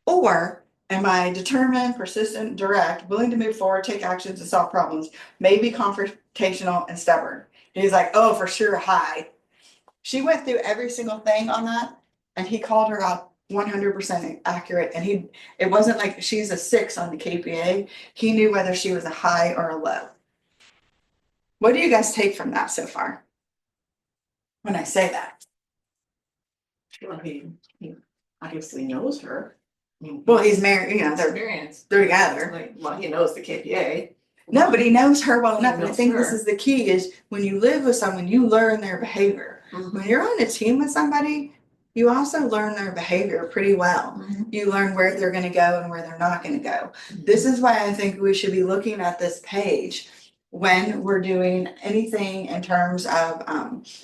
Or am I determined, persistent, direct, willing to move forward, take actions and solve problems, maybe confrontational and stubborn? And he's like, oh, for sure, high. She went through every single thing on that and he called her out 100% accurate. And it wasn't like she's a 6 on the KPA. He knew whether she was a high or a low. What do you guys take from that so far? When I say that? Well, he obviously knows her. Well, he's married, they're Experience. together. Like, well, he knows the KPA. No, but he knows her well enough, and I knows think this her. is the key, is when you live with someone, you learn their behavior. When you're on a team with somebody, you also learn their behavior pretty well. Mhm. You learn where they're gonna go and where they're not gonna go. This is why I think we should be looking at this page when we're doing anything in terms of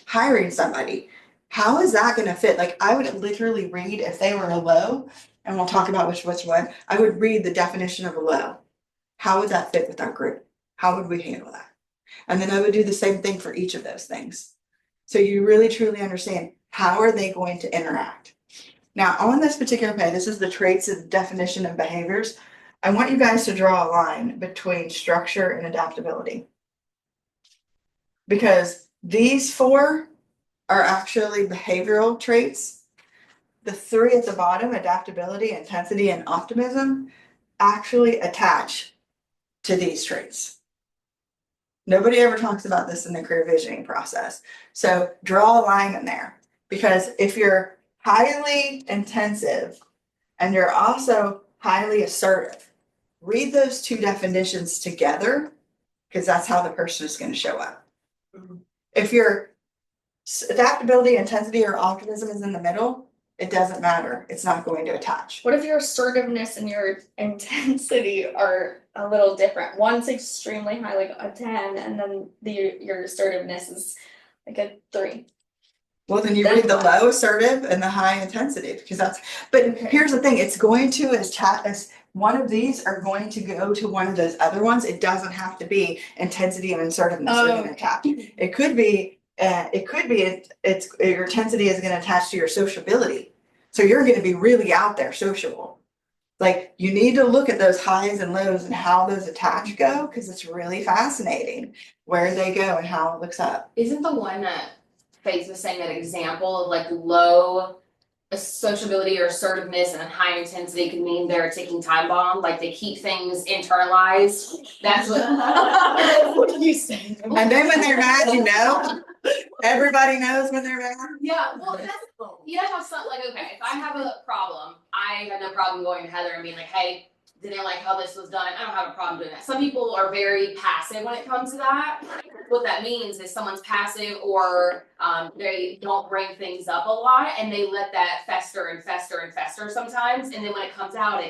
hiring somebody. How is that gonna fit? Like, I would literally read if they were a low, and we'll talk about which one, I would read the definition of a low. How would that fit with our group? How would we handle that? And then I would do the same thing for each of those things. So you really truly understand, how are they going to interact? Now, on this particular page, this is the traits of definition of behaviors. I want you guys to draw a line between structure and adaptability. Because these 4 are actually behavioral traits. The 3 at the bottom, adaptability, intensity, and optimism, actually attach to these traits. Nobody ever talks about this in the career visioning process. So draw a line in there, because if you're highly intensive and you're also highly assertive, read those 2 definitions together, because that's how the person is going to show up. If your adaptability, intensity, or optimism is in the middle, it doesn't matter. It's not going to attach. What if your assertiveness and your intensity are a little different? One's extremely high, like a 10, and then your assertiveness is like a 3. Well, then you Then read the what? low assertive and the high intensity, because that's, but Okay. here's the thing, it's going to attach, as one of these are going to go to one of those other ones. It doesn't have to be intensity and assertiveness are going to attach. It could be, it's your intensity is going to attach to your sociability. So you're going to be really out there sociable. Like, you need to look at those highs and lows and how those attach go, because it's really fascinating where they go and how it looks up. Isn't the one that Faith was saying, that example of like low sociability or assertiveness and high intensity could mean they're a ticking time bomb, like they keep things internalized? That's what. What are you saying? And then when they're mad, you know, everybody knows when they're mad. Yeah, well, that's, you know how some, like, okay, if I have a problem, I have no problem going to Heather and being like, hey, didn't like how this was done, I don't have a problem doing that. Some people are very passive when it comes to that. What that means is someone's passive, or they don't bring things up a lot, and they let that fester and fester and fester sometimes, and then when it comes out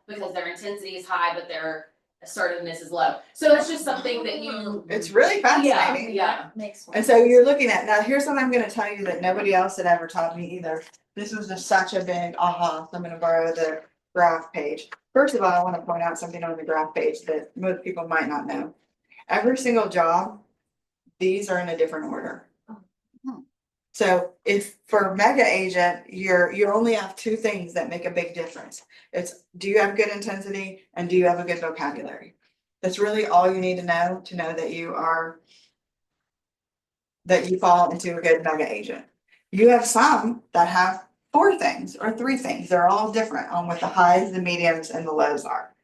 because their intensity is high, but their assertiveness is low. So it's just something that you. It's really fascinating. Yeah. Makes sense. And so you're looking at, now here's what I'm gonna tell you that nobody else had ever taught me either. This was just such a big aha, so I'm gonna borrow the graph page. First of all, I wanna point out something on the graph page that most people might not know. Every single job, these are in a different order. So if for mega agent, you only have 2 things that make a big difference. It's, do you have good intensity and do you have a good vocabulary? That's really all you need to know that you fall into a good mega agent. You have some that have 4 things or 3 things. They're all different on what the highs, the mediums, and the lows are.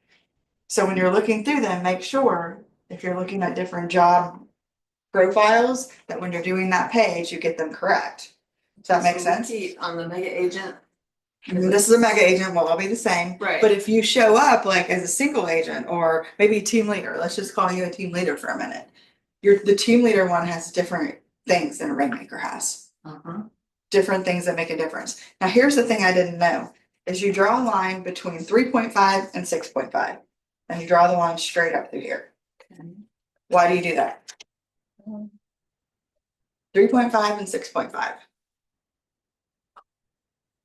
So when you're looking through them, make sure if you're looking at different job profiles, that when you're doing that page, you get them correct. Does that make sense? On the mega agent. This is a mega agent, will all be the same. Right. But if you show up like as a single agent or maybe a team leader, let's just call you a team leader for a minute. The team leader one has different things than a rainmaker has. Different things that make a difference. Now, here's the thing I didn't know, is you draw a line between 3.5 and 6.5. And you draw the line straight up through here. Why do you do that? 3.5 and 6.5.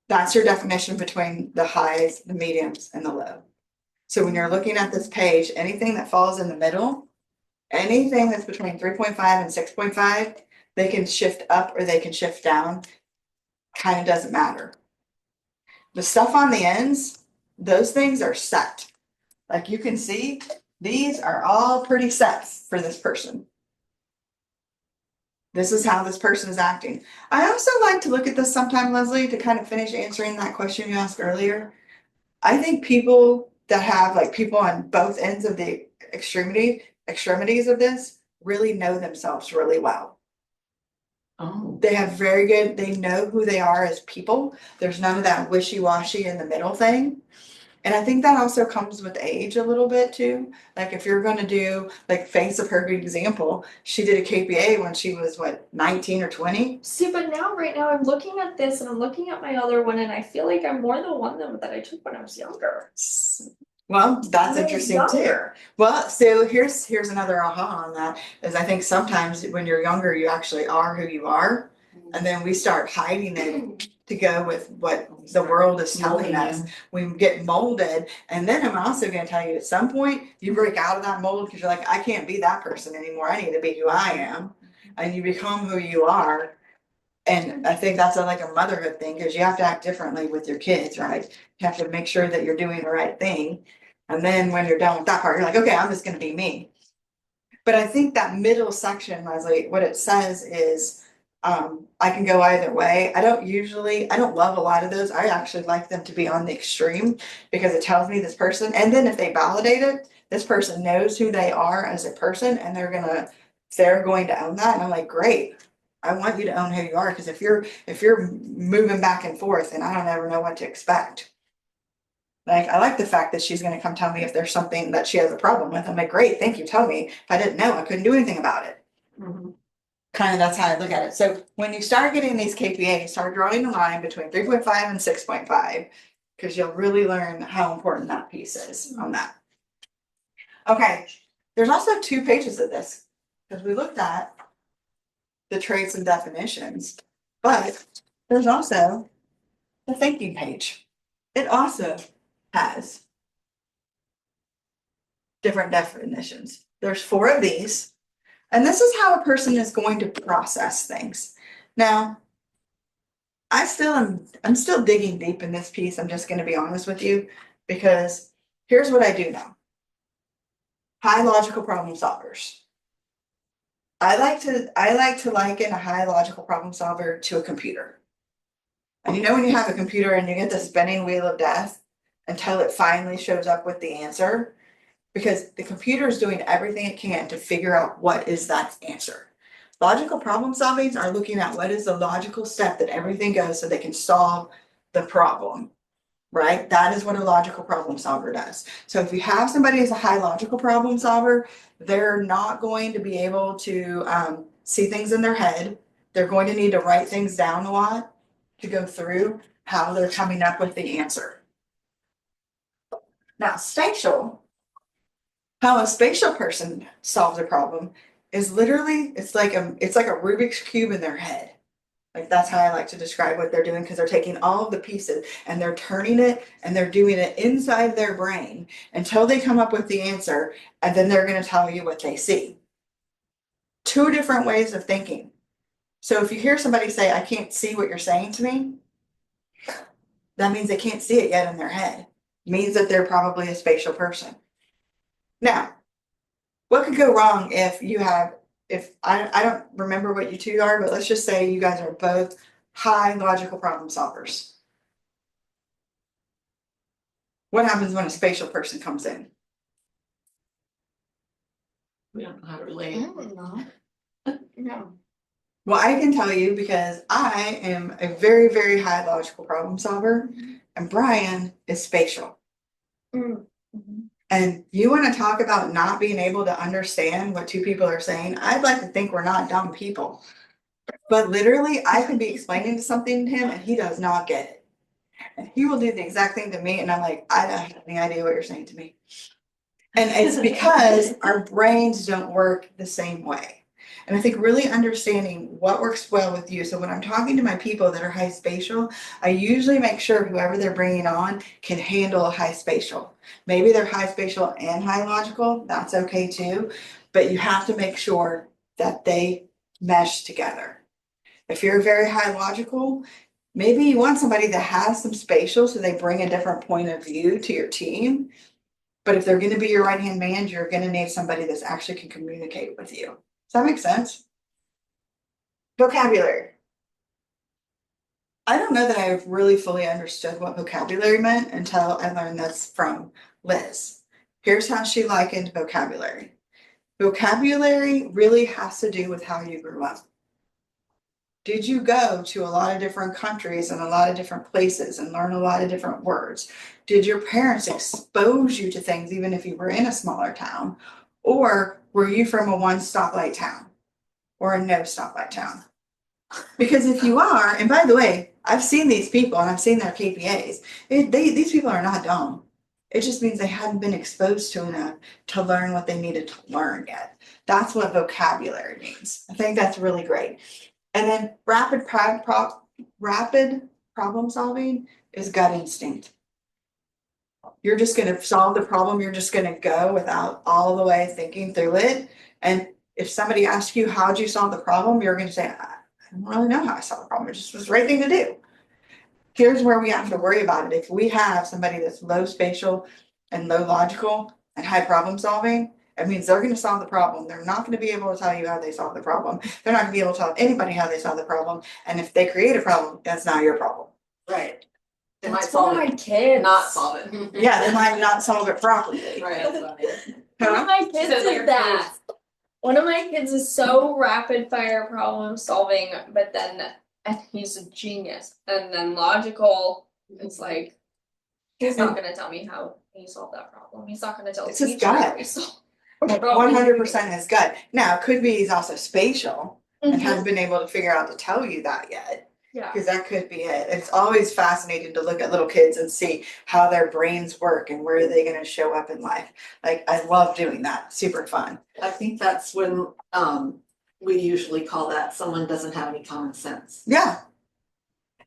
That's your definition between the highs, the mediums, and the low. So when you're looking at this page, anything that falls in the middle, anything that's between 3.5 and 6.5, they can shift up or they can shift down. Kind of doesn't matter. The stuff on the ends, those things are set. Like you can see, these are all pretty set for this person. This is how this person is acting. I also like to look at this sometime, Leslie, to kind of finish answering that question you asked earlier. I think people that have like people on both ends of the extremities of this really know themselves really well. Oh. They have they know who they are as people. There's none of that wishy-washy in the middle thing. And I think that also comes with age a little bit too. Like if you're gonna do, like Faith's a perfect example. She did a KPA when she was what, 19 or 20? See, but now, right now, I'm looking at this and I'm looking at my other one, and I feel like I'm more the one that I took when I was younger. Well, that's When I was interesting too. younger. Well, so here's another aha on that, is I think sometimes when you're younger, you actually are who you are. And then we start hiding it to go with what the world is telling us. We get molded. And then I'm also gonna tell you, at some point, you break out of that mold because you're like, I can't be that person anymore. I need to be who I am. And you become who you are. And I think that's like a motherhood thing, because you have to act differently with your kids, right? You have to make sure that you're doing the right thing. And then when you're done with that part, you're like, okay, I'm just gonna be me. But I think that middle section, Leslie, what it says is, I can go either way. I don't love a lot of those. I actually like them to be on the extreme, because it tells me this person, and then if they validate it, this person knows who they are as a person, and they're going to own that. And I'm like, great. I want you to own who you are, because if you're moving back and forth, and I don't ever know what to expect. Like, I like the fact that she's gonna come tell me if there's something that she has a problem with. I'm like, great, thank you, tell me. If I didn't know, I couldn't do anything about it. Kind of, that's how I look at it. So when you start getting these KPAs, start drawing the line between 3.5 and 6.5, because you'll really learn how important that piece is on that. Okay, there's also 2 pages of this, because we looked at the traits and definitions, but there's also the thinking page. It also has different definitions. There's 4 of these. And this is how a person is going to process things. Now, I'm still digging deep in this piece. I'm just going to be honest with you, because here's what I do know. High logical problem solvers. I like to liken a high logical problem solver to a computer. And you know when you have a computer and you get the spinning wheel of death until it finally shows up with the answer? Because the computer is doing everything it can to figure out what is that answer. Logical problem solving are looking at what is the logical step that everything goes so they can solve the problem, right? That is what a logical problem solver does. So if you have somebody who's a high logical problem solver, they're not going to be able to see things in their head. They're going to need to write things down a lot to go through how they're coming up with the answer. Now, spatial. How a spatial person solves a problem is literally, it's like a Rubik's Cube in their head. Like, that's how I like to describe what they're doing, because they're taking all of the pieces and they're turning it and they're doing it inside their brain until they come up with the answer, and then they're going to tell you what they see. 2 different ways of thinking. So if you hear somebody say, I can't see what you're saying to me, that means they can't see it yet in their head. It means that they're probably a spatial person. Now, what could go wrong if I don't remember what you 2 are, but let's just say you guys are both high logical problem solvers. What happens when a spatial person comes in? We don't know how to relate. I don't know. No. Well, I can tell you, because I am a very, very high logical problem solver, and Brian is spatial. And you want to talk about not being able to understand what 2 people are saying? I'd like to think we're not dumb people. But literally, I can be explaining something to him and he does not get it. And he will do the exact thing to me, and I'm like, I don't have any idea what you're saying to me. And it's because our brains don't work the same way. And I think really understanding what works well with you. So when I'm talking to my people that are high spatial, I usually make sure whoever they're bringing on can handle a high spatial. Maybe they're high spatial and high logical, that's okay too. But you have to make sure that they mesh together. If you're very high logical, maybe you want somebody that has some spatial so they bring a different point of view to your team. But if they're going to be your right-hand man, you're going to need somebody that actually can communicate with you. Does that make sense? Vocabulary. I don't know that I really fully understood what vocabulary meant until I learned this from Liz. Here's how she likened vocabulary. Vocabulary really has to do with how you grew up. Did you go to a lot of different countries and a lot of different places and learn a lot of different words? Did your parents expose you to things even if you were in a smaller town? Or were you from a one stoplight town or a no stoplight town? Because if you are, and by the way, I've seen these people and I've seen their KPAs, these people are not dumb. It just means they hadn't been exposed to enough to learn what they needed to learn yet. That's what vocabulary means. I think that's really great. And then rapid problem solving is gut instinct. You're just gonna solve the problem, you're just gonna go without all the way thinking through it. And if somebody asks you, how'd you solve the problem? You're gonna say, I don't really know how I solved the problem, it just was the right thing to do. Here's where we have to worry about it. If we have somebody that's low spatial and low logical and high problem solving, it means they're gonna solve the problem. They're not gonna be able to tell you how they solve the problem. They're not gonna be able to tell anybody how they solve the problem. And if they create a problem, that's not your problem. Right. They might That's solve for it, my kids. not solve it. Yeah, they might not solve it properly. Right. One of Huh? my kids Says like is your that. One of my kids is so rapid fire problem solving, but then and he's a genius. And then logical, it's like he's not gonna tell me how he solved that problem. He's not gonna tell the It's his teacher gut. how he solved the problem. 100% his gut. Now, it could be he's also spatial and Mhm. hasn't been able to figure out to tell you that yet. Yeah. Because that could be it. It's always fascinating to look at little kids and see how their brains work and where are they gonna show up in life. Like, I love doing that, super fun. I think that's when, we usually call that someone doesn't have any common sense. Yeah.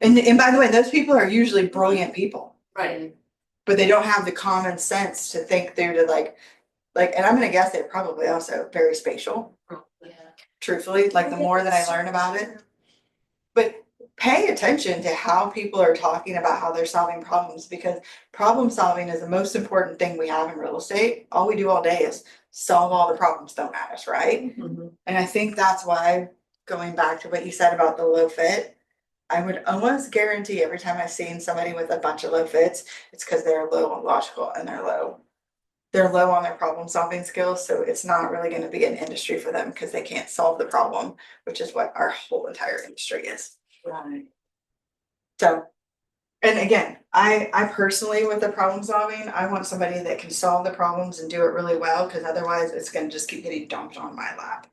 And by the way, those people are usually brilliant people, Right. but they don't have the common sense to think through to like, and I'm gonna guess they're probably also very spatial, Yeah. truthfully, like the more that I learn about it. But pay attention to how people are talking about how they're solving problems, because problem solving is the most important thing we have in real estate. All we do all day is solve all the problems thrown at us, right? Mhm. And I think that's why, going back to what you said about the low fit, I would almost guarantee every time I've seen somebody with a bunch of low fits, it's because they're low on logical and they're low on their problem solving skills. So it's not really going to be an industry for them because they can't solve the problem, which is what our whole entire industry is. Right. So, and again, I personally, with the problem solving, I want somebody that can solve the problems and do it really well, because otherwise it's gonna just keep getting dumped on my lap.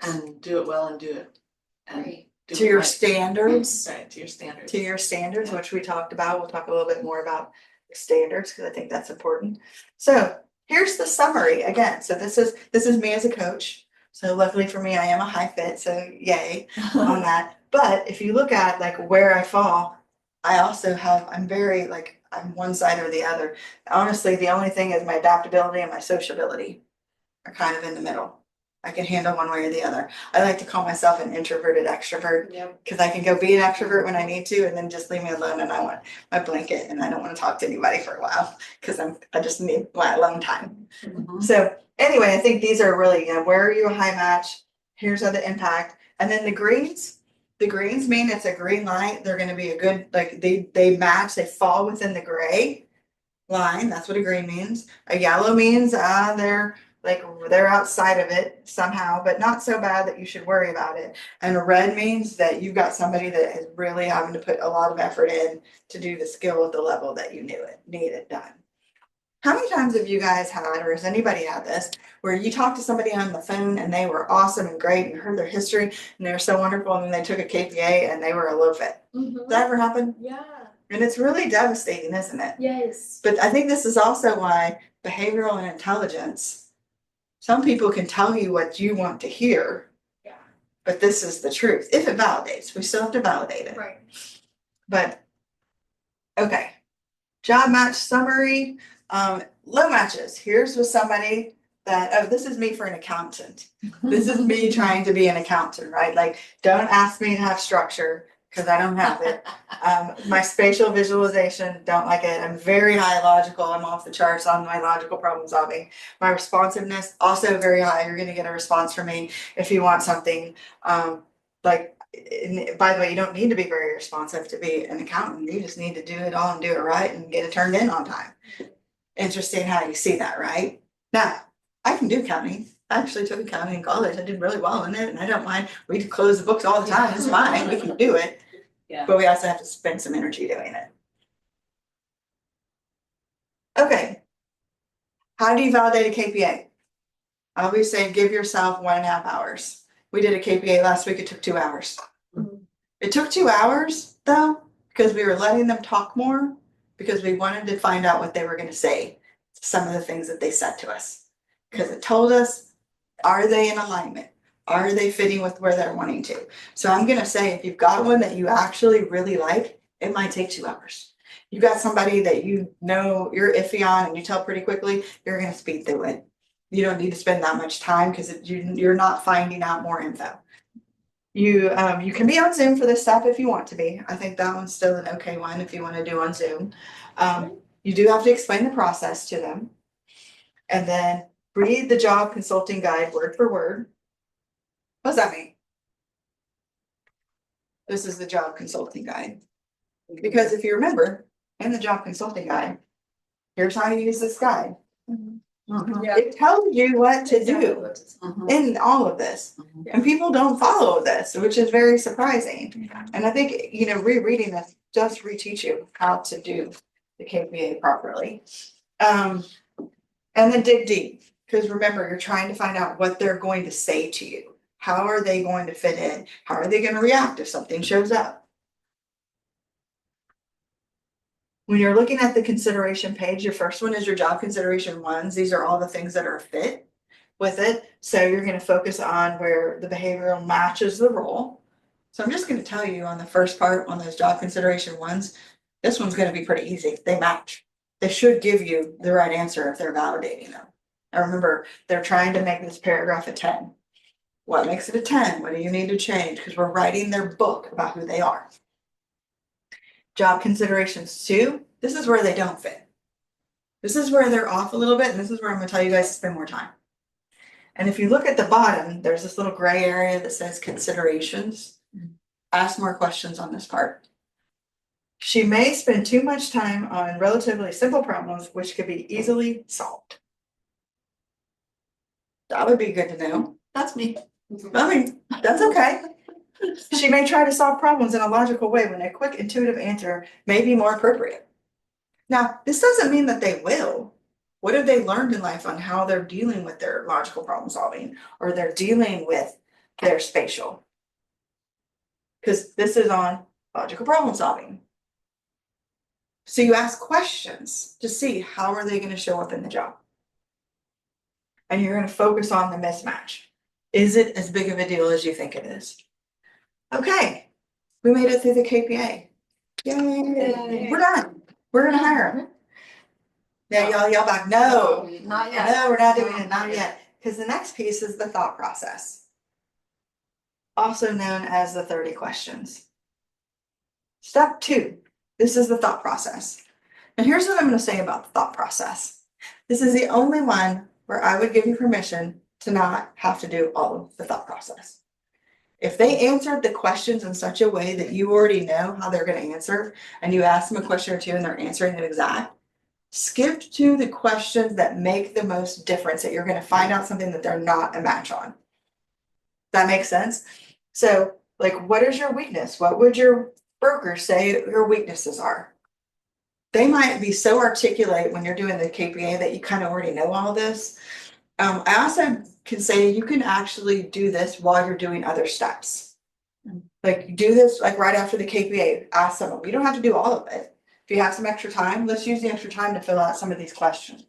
And do it well and do it. And Right. do To it your right. standards, Right, to your standards. to your standards, which we talked about, we'll talk a little bit more about the standards, because I think that's important. So here's the summary again. So this is me as a coach. So luckily for me, I am a high fit, so yay on that. But if you look at like where I fall, I also have, I'm very like, I'm one side or the other. Honestly, the only thing is my adaptability and my sociability are kind of in the middle. I can handle one way or the other. I like to call myself an introverted extrovert, Yep. because I can go be an extrovert when I need to, and then just leave me alone and I want my blanket and I don't want to talk to anybody for a while, because I just need my alone time. Mhm. So anyway, I think these are really, where are you a high match? Here's how the impact. And then the greens mean it's a green light. They're gonna be a good, like they match, they fall within the gray line. That's what a green means. A yellow means they're outside of it somehow, but not so bad that you should worry about it. And a red means that you've got somebody that is really having to put a lot of effort in to do the skill at the level that you need it done. How many times have you guys had, or has anybody had this, where you talk to somebody on the phone and they were awesome and great and you heard their history and they're so wonderful, and then they took a KPA and they were a low fit? Mhm. Does that ever happen? Yeah. And it's really devastating, isn't it? Yes. But I think this is also why behavioral and intelligence, some people can tell you what you want to hear, Yeah. but this is the truth. If it validates, we still have to validate it. Right. But, okay, job match summary, low matches. Here's with somebody that, oh, this is me for an accountant. This is me trying to be an accountant, right? Like, don't ask me to have structure, because I don't have it. My spatial visualization, don't like it. I'm very high logical. I'm off the charts on my logical problem solving. My responsiveness, also very high. You're gonna get a response from me if you want something. By the way, you don't need to be very responsive to be an accountant. You just need to do it all and do it right and get it turned in on time. Interesting how you see that, right? Now, I can do accounting. I actually took accounting in college. I did really well in it and I don't mind. We could close the books all the time. It's fine. We can do it. Yeah. But we also have to spend some energy doing it. Okay. How do you validate a KPA? I always say give yourself 1.5 hours. We did a KPA last week. It took 2 hours. Mhm. It took 2 hours though, because we were letting them talk more, because we wanted to find out what they were going to say, some of the things that they said to us. Because it told us, are they in alignment? Are they fitting with where they're wanting to? So I'm going to say, if you've got one that you actually really like, it might take 2 hours. You got somebody that you know you're iffy on and you tell pretty quickly, you're going to speed through it. You don't need to spend that much time because you're not finding out more info. You can be on Zoom for this stuff if you want to be. I think that one's still an okay one if you want to do on Zoom. You do have to explain the process to them. And then read the job consulting guide word for word. What does that mean? This is the job consulting guide. Because if you remember, in the job consulting guide, here's how you use this guide. Yeah. It tells you what to Exactly do what to say. in all of this. And people don't follow this, which is very surprising. And I think, rereading this just reteach you how to do the KPA properly. And then dig deep, because remember, you're trying to find out what they're going to say to you. How are they going to fit in? How are they going to react if something shows up? When you're looking at the consideration page, your first one is your job consideration ones. These are all the things that are fit with it. So you're going to focus on where the behavioral matches the role. So I'm just going to tell you on the first part on those job consideration ones, this one's going to be pretty easy. They match. They should give you the right answer if they're validating them. And remember, they're trying to make this paragraph a 10. What makes it a 10? What do you need to change? Because we're writing their book about who they are. Job considerations 2, this is where they don't fit. This is where they're off a little bit, and this is where I'm going to tell you guys to spend more time. And if you look at the bottom, there's this little gray area that says considerations. Ask more questions on this part. She may spend too much time on relatively simple problems which could be easily solved. That would be good to know. That's me. I mean, that's okay. She may try to solve problems in a logical way when a quick, intuitive answer may be more appropriate. Now, this doesn't mean that they will. What have they learned in life on how they're dealing with their logical problem solving, or they're dealing with their spatial? Because this is on logical problem solving. So you ask questions to see how are they going to show up in the job. And you're going to focus on the mismatch. Is it as big of a deal as you think it is? Okay, we made it through the KPA. Yay, we're done. We're gonna hire them. Now y'all yell back, no, Not yet. no, we're not doing it, not yet. Because the next piece is the thought process. Also known as the 30 questions. Step 2, this is the thought process. And here's what I'm gonna say about the thought process. This is the only one where I would give you permission to not have to do all of the thought process. If they answered the questions in such a way that you already know how they're going to answer, and you ask them a question or two and they're answering it exact, skip to the questions that make the most difference, that you're going to find out something that they're not a match on. That makes sense? So, like, what is your weakness? What would your broker say your weaknesses are? They might be so articulate when you're doing the KPA that you kind of already know all this. I also can say you can actually do this while you're doing other steps. Like, do this like right after the KPA, ask some of them. You don't have to do all of it. If you have some extra time, let's use the extra time to fill out some of these questions.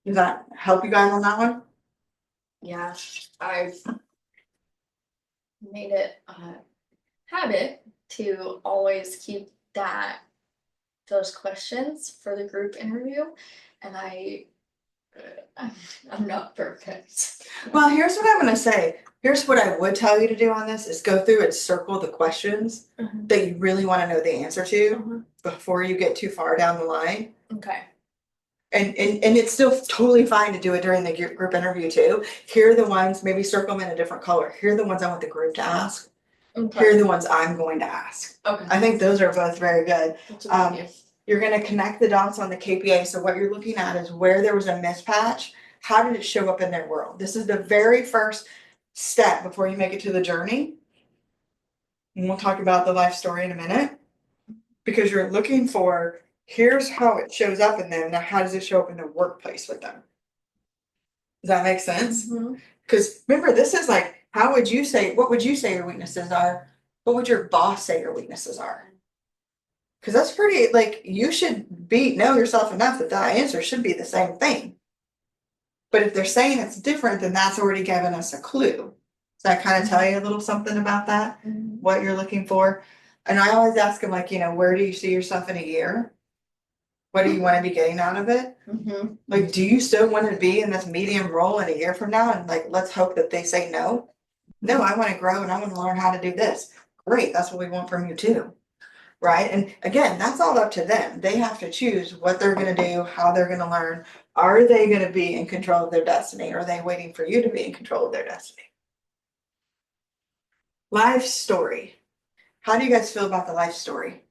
Does that help you guys on that one? Yeah, I've made it a habit to always keep those questions for the group interview, and I'm not perfect. Well, here's what I'm gonna say. Here's what I would tell you to do on this is go through and circle the questions that you really want to know the answer to before you get too far down the line. Okay. And it's still totally fine to do it during the group interview too. Here are the ones, maybe circle them in a different color. Here are the ones I want the group to ask. Here are the ones I'm going to ask. Okay. I think those are both very good. That's a good idea. You're going to connect the dots on the KPA. So what you're looking at is where there was a mismatch. how did it show up in their world? This is the very first step before you make it to the journey. And we'll talk about the life story in a minute. Because you're looking for, here's how it shows up in them. Now, how does it show up in the workplace with them? Does that make sense? Mhm. Because remember, this is like, what would you say your weaknesses are? What would your boss say your weaknesses are? Because that's pretty, like, you should know yourself enough that that answer should be the same thing. But if they're saying it's different, then that's already given us a clue. Does that kind of tell you a little something about that? Mhm. What you're looking for? And I always ask them, like, where do you see yourself in a year? What do you want to be getting out of it? Mhm. Like, do you still want to be in this medium role in a year from now? And like, let's hope that they say no. No, I want to grow and I want to learn how to do this. Great, that's what we want from you too. Right? And again, that's all up to them. They have to choose what they're going to do, how they're going to learn. Are they going to be in control of their destiny? Or are they waiting for you to be in control of their destiny? Life story. How do you guys feel about the life story?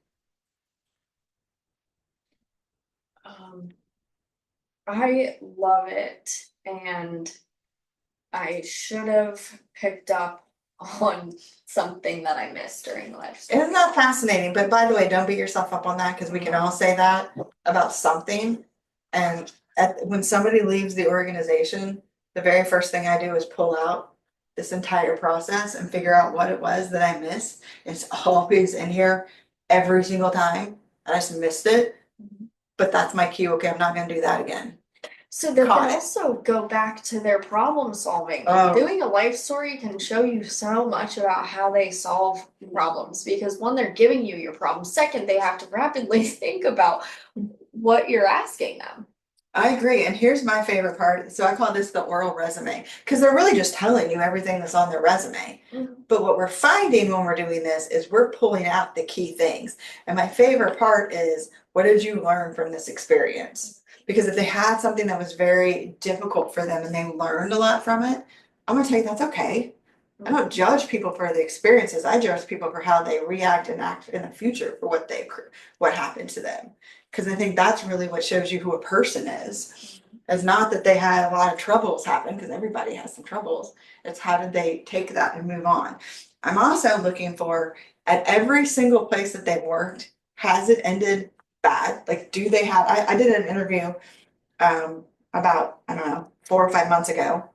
I love it, and I should have picked up on something that I missed during the life story. Isn't that fascinating? But by the way, don't beat yourself up on that because we can all say that about something. And when somebody leaves the organization, the very first thing I do is pull out this entire process and figure out what it was that I missed. It's always in here every single time. I just missed it. But that's my cue. Okay, I'm not going to do that again. So they Caught can it. also go back to their problem solving. Oh. Doing a life story can show you so much about how they solve problems, because one, they're giving you your problem. Second, they have to rapidly think about what you're asking them. I agree. And here's my favorite part. So I call this the oral resume because they're really just telling you everything that's on their resume. Mhm. But what we're finding when we're doing this is we're pulling out the key things. And my favorite part is, what did you learn from this experience? Because if they had something that was very difficult for them and they learned a lot from it, I'm going to tell you that's okay. I don't judge people for the experiences. I judge people for how they react and act in the future for what happened to them. Because I think that's really what shows you who a person is. It's not that they had a lot of troubles happen, because everybody has some troubles. It's how did they take that and move on. I'm also looking for, at every single place that they've worked, has it ended bad? Like, do they have, I did an interview about, I don't know, 4 or 5 months ago.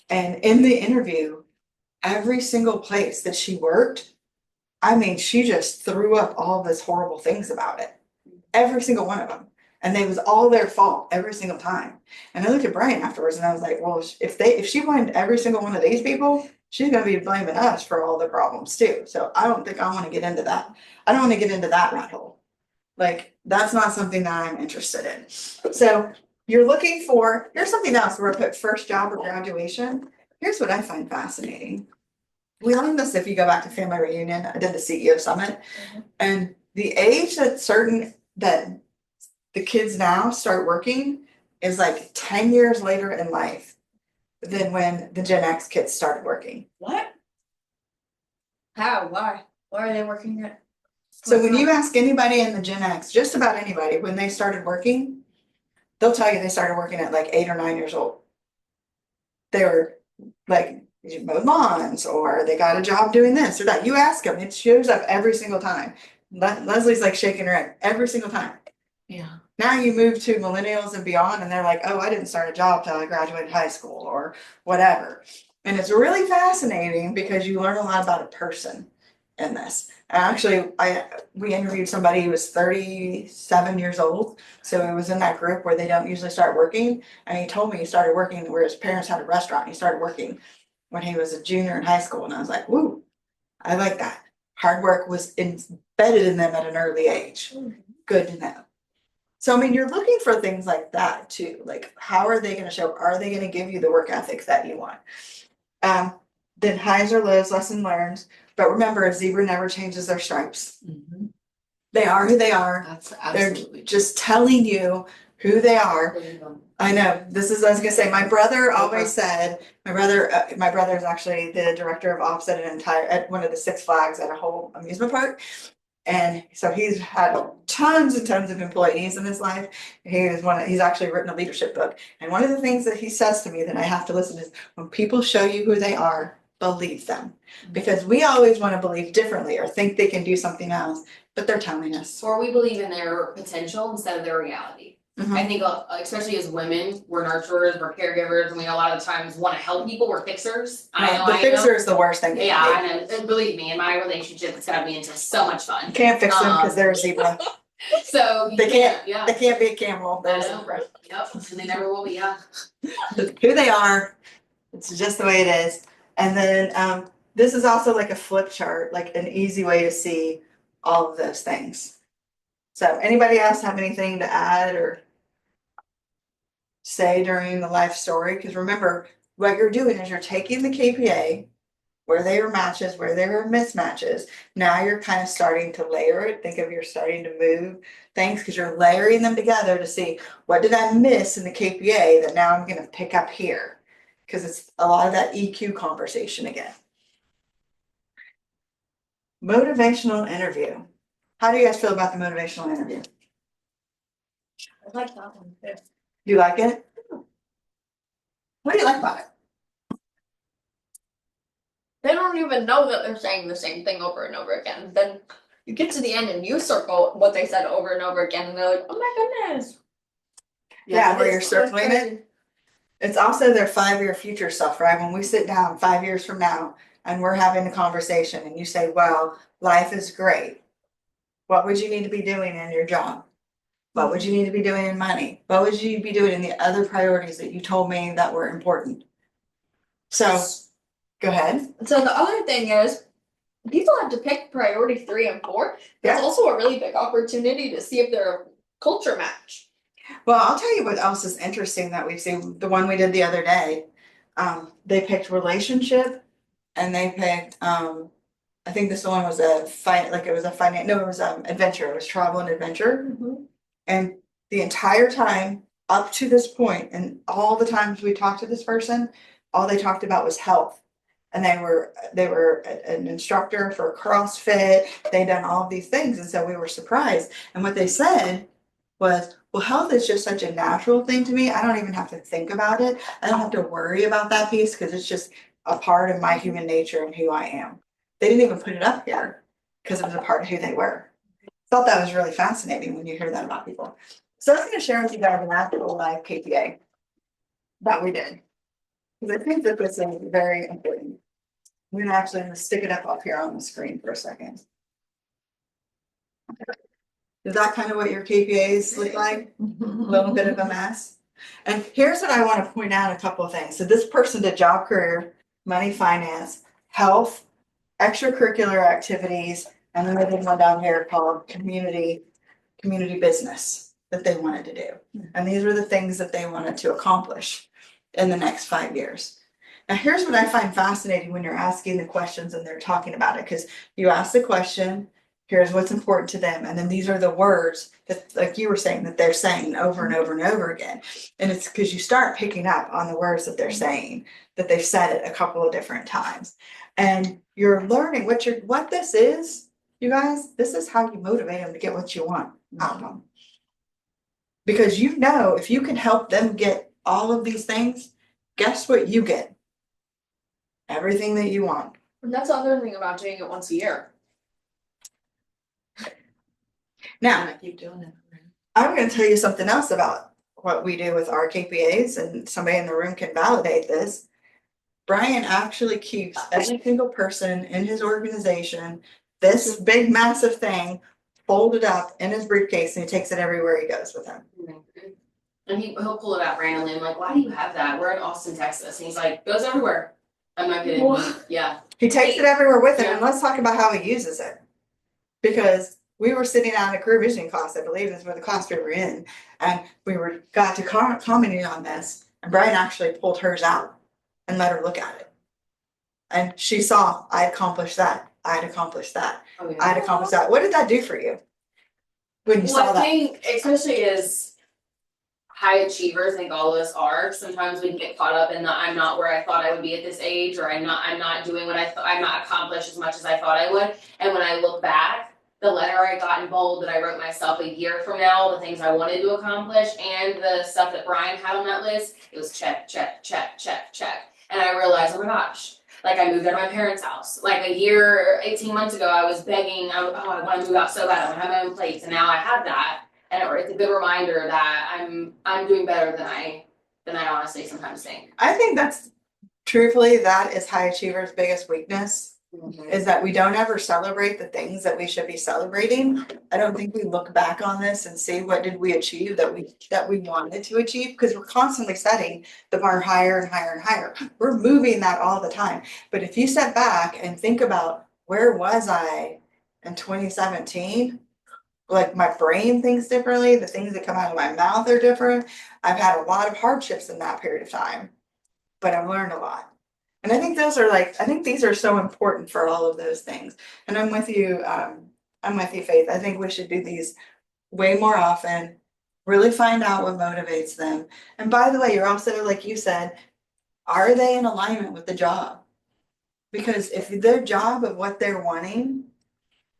And in the interview, every single place that she worked, I mean, she just threw up all this horrible things about it. Every single one of them. And it was all their fault every single time. And I looked at Brian afterwards and I was like, well, if she blamed every single one of these people, she's gonna be blaming us for all the problems too. So I don't think I want to get into that. I don't want to get into that rat hole. Like, that's not something that I'm interested in. So you're looking for, here's something else where I put first job or graduation. Here's what I find fascinating. We learned this if you go back to family reunion. I did the CEO summit. And the age that the kids now start working is like 10 years later in life than when the Gen X kids started working. What? How? Why? Why are they working at? So when you ask anybody in the Gen X, just about anybody, when they started working, they'll tell you they started working at like 8 or 9 years old. They were like mowed lawns, or they got a job doing this or that. You ask them, it shows up every single time. Leslie's like shaking her head every single time. Yeah. Now you move to millennials and beyond, and they're like, oh, I didn't start a job till I graduated high school or whatever. And it's really fascinating because you learn a lot about a person in this. Actually, we interviewed somebody who was 37 years old. So he was in that group where they don't usually start working. And he told me he started working where his parents had a restaurant. He started working when he was a junior in high school. And I was like, woo, I like that. Hard work was embedded in them at an early age. Good to know. So, I mean, you're looking for things like that too. Like, how are they going to show up? Are they going to give you the work ethics that you want? Then highs or lows, lesson learned. But remember, a zebra never changes their stripes. They are who they are. That's They're absolutely. just telling you who they are. I know, I was gonna say, my brother always said, my brother is actually the director of ops at one of the Six Flags at a whole amusement park. And so he's had tons and tons of employees in his life. He's actually written a leadership book. And one of the things that he says to me that I have to listen is, when people show you who they are, believe them. Because we always want to believe differently or think they can do something else, but they're telling us. Or we believe in their potential instead of their reality. Mhm. I think especially as women, we're nurturers, we're caregivers, and we a lot of times wanna help people, we're fixers. I know The I am. fixer is the worst thing. Yeah, I know, and believe me, in my relationship, it's gotta be into so much You fun. can't fix them because they're a zebra. So you They can't- yeah. They can't be a camel. They're a I know. zebra. Yep, and they never will be, yeah. Who they are, it's just the way it is. And then this is also like a flip chart, like an easy way to see all of those things. So anybody else have anything to add or say during the life story? Because remember, what you're doing is you're taking the KPA, where they were matches, where there were mismatches. Now you're kind of starting to layer it. Think of you're starting to move things because you're layering them together to see, what did I miss in the KPA that now I'm going to pick up here? Because it's a lot of that EQ conversation again. Motivational interview. How do you guys feel about the motivational interview? I like that one too. You like it? What do you like about it? They don't even know that they're saying the same thing over and over again. Then you get to the end and you circle what they said over and over again, and they're like, "Oh my goodness!" Yeah, where it's you're so circling crazy. it. It's also their 5-year future stuff, right? When we sit down 5 years from now and we're having a conversation and you say, well, life is great. What would you need to be doing in your job? What would you need to be doing in money? What would you be doing in the other priorities that you told me that were important? So, go ahead. So the other thing is, people have to pick priority 3 and 4. That's Yeah. also a really big opportunity to see if they're a culture match. Well, I'll tell you what else is interesting that we've seen. The one we did the other day, they picked relationship, and they picked. I think this one was a fight, like it was a finance. No, it was adventure. It was travel and adventure, and the entire time up to this point, and all the times we talked to this person, all they talked about was health. And they were an instructor for CrossFit. They'd done all of these things, and so we were surprised. And what they said was, well, health is just such a natural thing to me. I don't even have to think about it. I don't have to worry about that piece because it's just a part of my human nature and who I am. They didn't even put it up here because it was a part of who they were. Thought that was really fascinating when you hear that about people. So I was going to share with you guys an actual live KPA that we did. Because I think that this is very important. We're gonna actually stick it up here on the screen for a second. Is that kind of what your KPAs look like? A little bit of a mess. And here's what I want to point out, a couple of things. So this person did job, career, money, finance, health, extracurricular activities, and then they did one down here called community business that they wanted to do. And these were the things that they wanted to accomplish in the next 5 years. Now, here's what I find fascinating when you're asking the questions and they're talking about it, because you ask the question, here's what's important to them, and then these are the words that, like you were saying, that they're saying over and over and over again. And it's because you start picking up on the words that they're saying, that they've said it a couple of different times. And you're learning what this is, you guys, this is how you motivate them to get what you want out of them. Because you know, if you can help them get all of these things, guess what you get? Everything that you want. And that's the other thing about doing it once a year. Now, I keep doing it. I'm going to tell you something else about what we do with our KPAs, and somebody in the room can validate this. Brian actually keeps every single person in his organization this big, massive thing folded up in his briefcase, and he takes it everywhere he goes with him. And he'll pull it out randomly. I'm like, why do you have that? We're in Austin, Texas. And he's like, goes everywhere. I'm not kidding. What? Yeah. He takes it everywhere with him, Yeah. and let's talk about how he uses it. Because we were sitting down in a career visioning class, I believe is where the class we were in, and we got to commenting on this, and Brian actually pulled hers out and let her look at it. And she saw, I accomplished that, I'd accomplished that, Oh, yeah. I'd accomplished that. What did that do for you? When you saw Well, I that? think, especially as high achievers, I think all of us are, sometimes we can get caught up in the I'm not where I thought I would be at this age, or I'm not doing what I'm not accomplished as much as I thought I would. And when I look back, the letter I got in bold that I wrote myself a year from now, the things I wanted to accomplish, and the stuff that Brian had on that list, it was check, check, check, check, check. And I realized, oh my gosh, like I moved out of my parents' house. Like a year, 18 months ago, I was begging, I want to move out so bad, I want to have my own place, and now I have that. And it's a good reminder that I'm doing better than I honestly sometimes think. I think that's truthfully, that is high achievers' biggest weakness, is that we don't ever celebrate the things that we should be celebrating. I don't think we look back on this and see what did we achieve that we wanted to achieve, because we're constantly setting the bar higher and higher and higher. We're moving that all the time. But if you step back and think about where was I in 2017, like my brain thinks differently, the things that come out of my mouth are different. I've had a lot of hardships in that period of time, but I've learned a lot. And I think I think these are so important for all of those things. And I'm with you, Faith. I think we should do these way more often, really find out what motivates them. And by the way, you're also, like you said, are they in alignment with the job? Because if their job of what they're wanting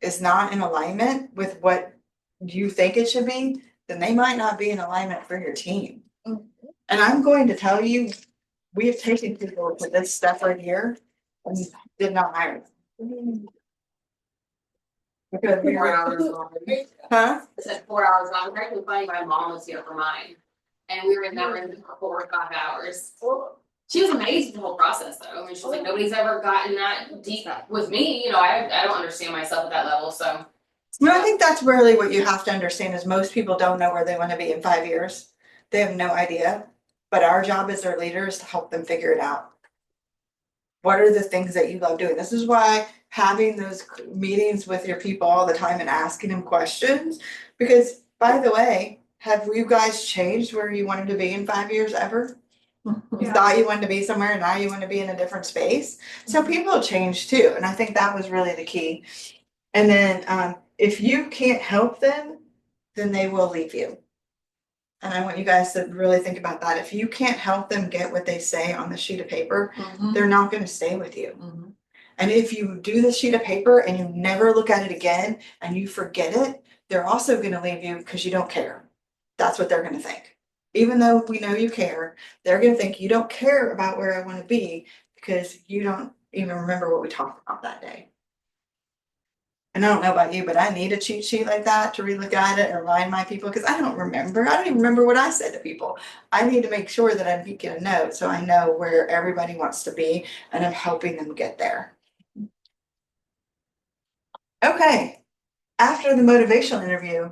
is not in alignment with what you think it should be, then they might not be in alignment for your team. Mhm. And I'm going to tell you, we have taken people to this stuff right here and did not hire them. Because we 4 were, hours long. huh? I said 4 hours long. I'm actually funny, my mom was here for mine. And we were in that room for 4 or 5 hours. She was amazed with the whole process though. I mean, she's like, nobody's ever gotten that deep with me. You know, I don't understand myself at that level, so. Well, I think that's really what you have to understand is most people don't know where they want to be in 5 years. They have no idea. But our job as their leaders to help them figure it out. What are the things that you love doing? This is why having those meetings with your people all the time and asking them questions. Because by the way, have you guys changed where you wanted to be in 5 years ever? You thought you wanted to be somewhere and now you want to be in a different space. So people change too. And I think that was really the key. And then if you can't help them, then they will leave you. And I want you guys to really think about that. If you can't help them get what they say on the sheet of paper, they're not going to stay with you. And if you do the sheet of paper and you never look at it again and you forget it, they're also going to leave you because you don't care. That's what they're going to think. Even though we know you care, they're going to think you don't care about where I want to be because you don't even remember what we talked about that day. And I don't know about you, but I need a cheat sheet like that to relook at it and remind my people, because I don't remember. I don't even remember what I said to people. I need to make sure that I'm making a note so I know where everybody wants to be and I'm helping them get there. Okay, after the motivational interview,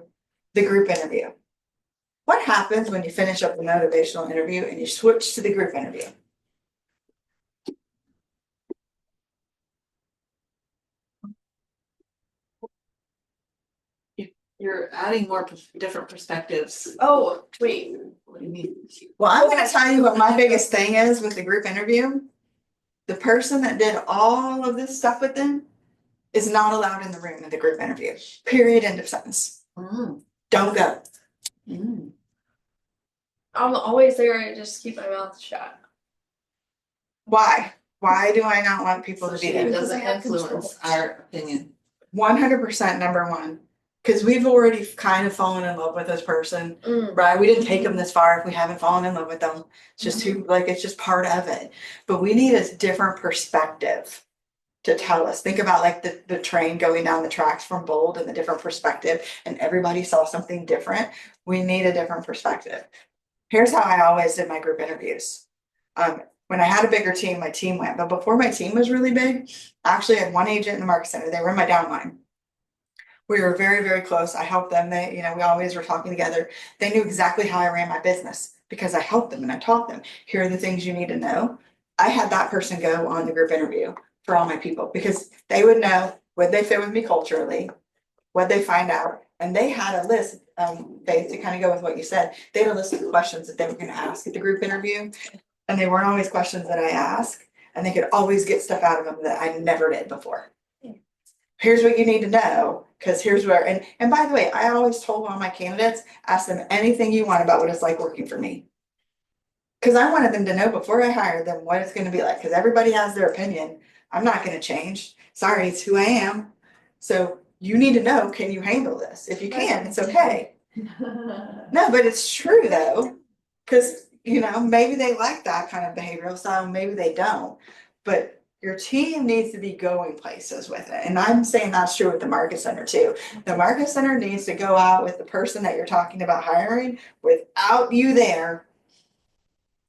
the group interview. What happens when you finish up the motivational interview and you switch to the group interview? You're adding more different perspectives. Oh, wait. What do you mean? Well, I'm gonna tell you what my biggest thing is with the group interview. The person that did all of this stuff with them is not allowed in the room in the group interview. Period, end of sentence. Don't go. I'm always there. I just keep my mouth shut. Why? Why do I not want people to be It there? doesn't influence our opinion. 100% number one. Because we've already kind of fallen in love with this person, right? We didn't take them this far if we haven't fallen in love with them. It's just too, like, it's just part of it. But we need a different perspective to tell us. Think about like the train going down the tracks from Bold and the different perspective, and everybody saw something different. We need a different perspective. Here's how I always did my group interviews. When I had a bigger team, my team went. But before my team was really big, I actually had one agent in the market center. They were in my downline. We were very, very close. I helped them. They, we always were talking together. They knew exactly how I ran my business because I helped them and I taught them. Here are the things you need to know. I had that person go on the group interview for all my people because they would know, would they fit with me culturally? Would they find out? And they had a list, to kind of go with what you said, they had a list of questions that they were going to ask at the group interview. And they weren't always questions that I asked, and they could always get stuff out of them that I never did before. Here's what you need to know, because here's where, and by the way, I always told all my candidates, ask them anything you want about what it's like working for me. Because I wanted them to know before I hired them what it's going to be like, because everybody has their opinion. I'm not going to change. Sorry, it's who I am. So you need to know, can you handle this? If you can, it's okay. No, but it's true though, because, maybe they like that kind of behavioral style, maybe they don't. But your team needs to be going places with it. And I'm saying that's true with the market center too. The market center needs to go out with the person that you're talking about hiring without you there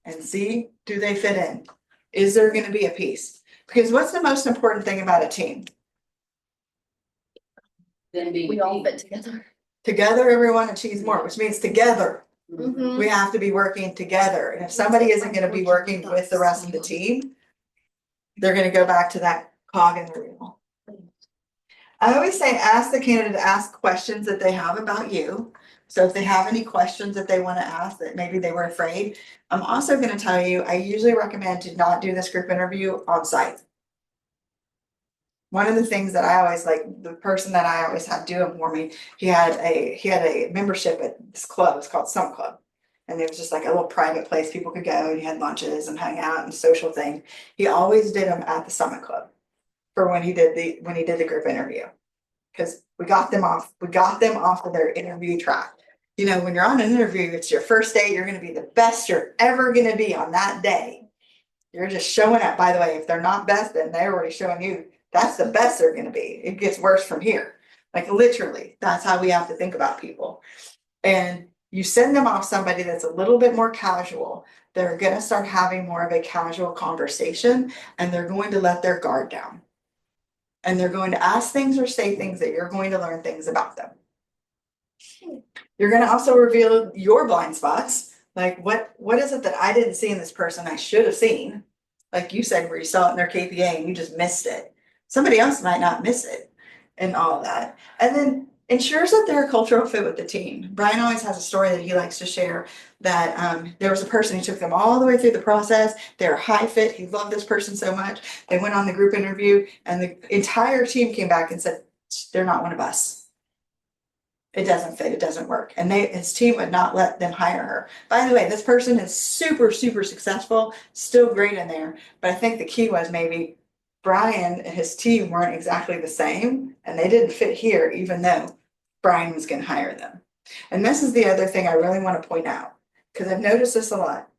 and see, do they fit in? Is there gonna be a piece? Because what's the most important thing about a team? Then being. We all fit together. Together, everyone achieves more, which means together. Mhm. We have to be working together. And if somebody isn't gonna be working with the rest of the team, they're gonna go back to that cog in the wheel. I always say, ask the candidate to ask questions that they have about you. So if they have any questions that they wanna ask that maybe they were afraid, I'm also gonna tell you, I usually recommend to not do this group interview on site. One of the things that I always like, the person that I always had do it for me, he had a membership at this club, it's called Summit Club. And it was just like a little private place people could go and you had lunches and hang out and social thing. He always did them at the Summit Club for when he did the group interview. Cause we got them off of their interview track. When you're on an interview, it's your first day, you're gonna be the best you're ever gonna be on that day. You're just showing up. By the way, if they're not best, then they're already showing you that's the best they're gonna be. It gets worse from here. Like literally, that's how we have to think about people. And you send them off somebody that's a little bit more casual. They're gonna start having more of a casual conversation and they're going to let their guard down. And they're going to ask things or say things that you're going to learn things about them. You're gonna also reveal your blind spots. Like what is it that I didn't see in this person I should have seen? Like you said, where you saw it in their KPA and you just missed it. Somebody else might not miss it and all of that. And then ensures that they're a cultural fit with the team. Brian always has a story that he likes to share that there was a person who took them all the way through the process. They're a high fit. He loved this person so much. They went on the group interview and the entire team came back and said, they're not one of us. It doesn't fit, it doesn't work. And his team would not let them hire her. By the way, this person is super, super successful, still great in there. But I think the key was maybe Brian and his team weren't exactly the same and they didn't fit here, even though Brian was gonna hire them. And this is the other thing I really want to point out, because I've noticed this a lot.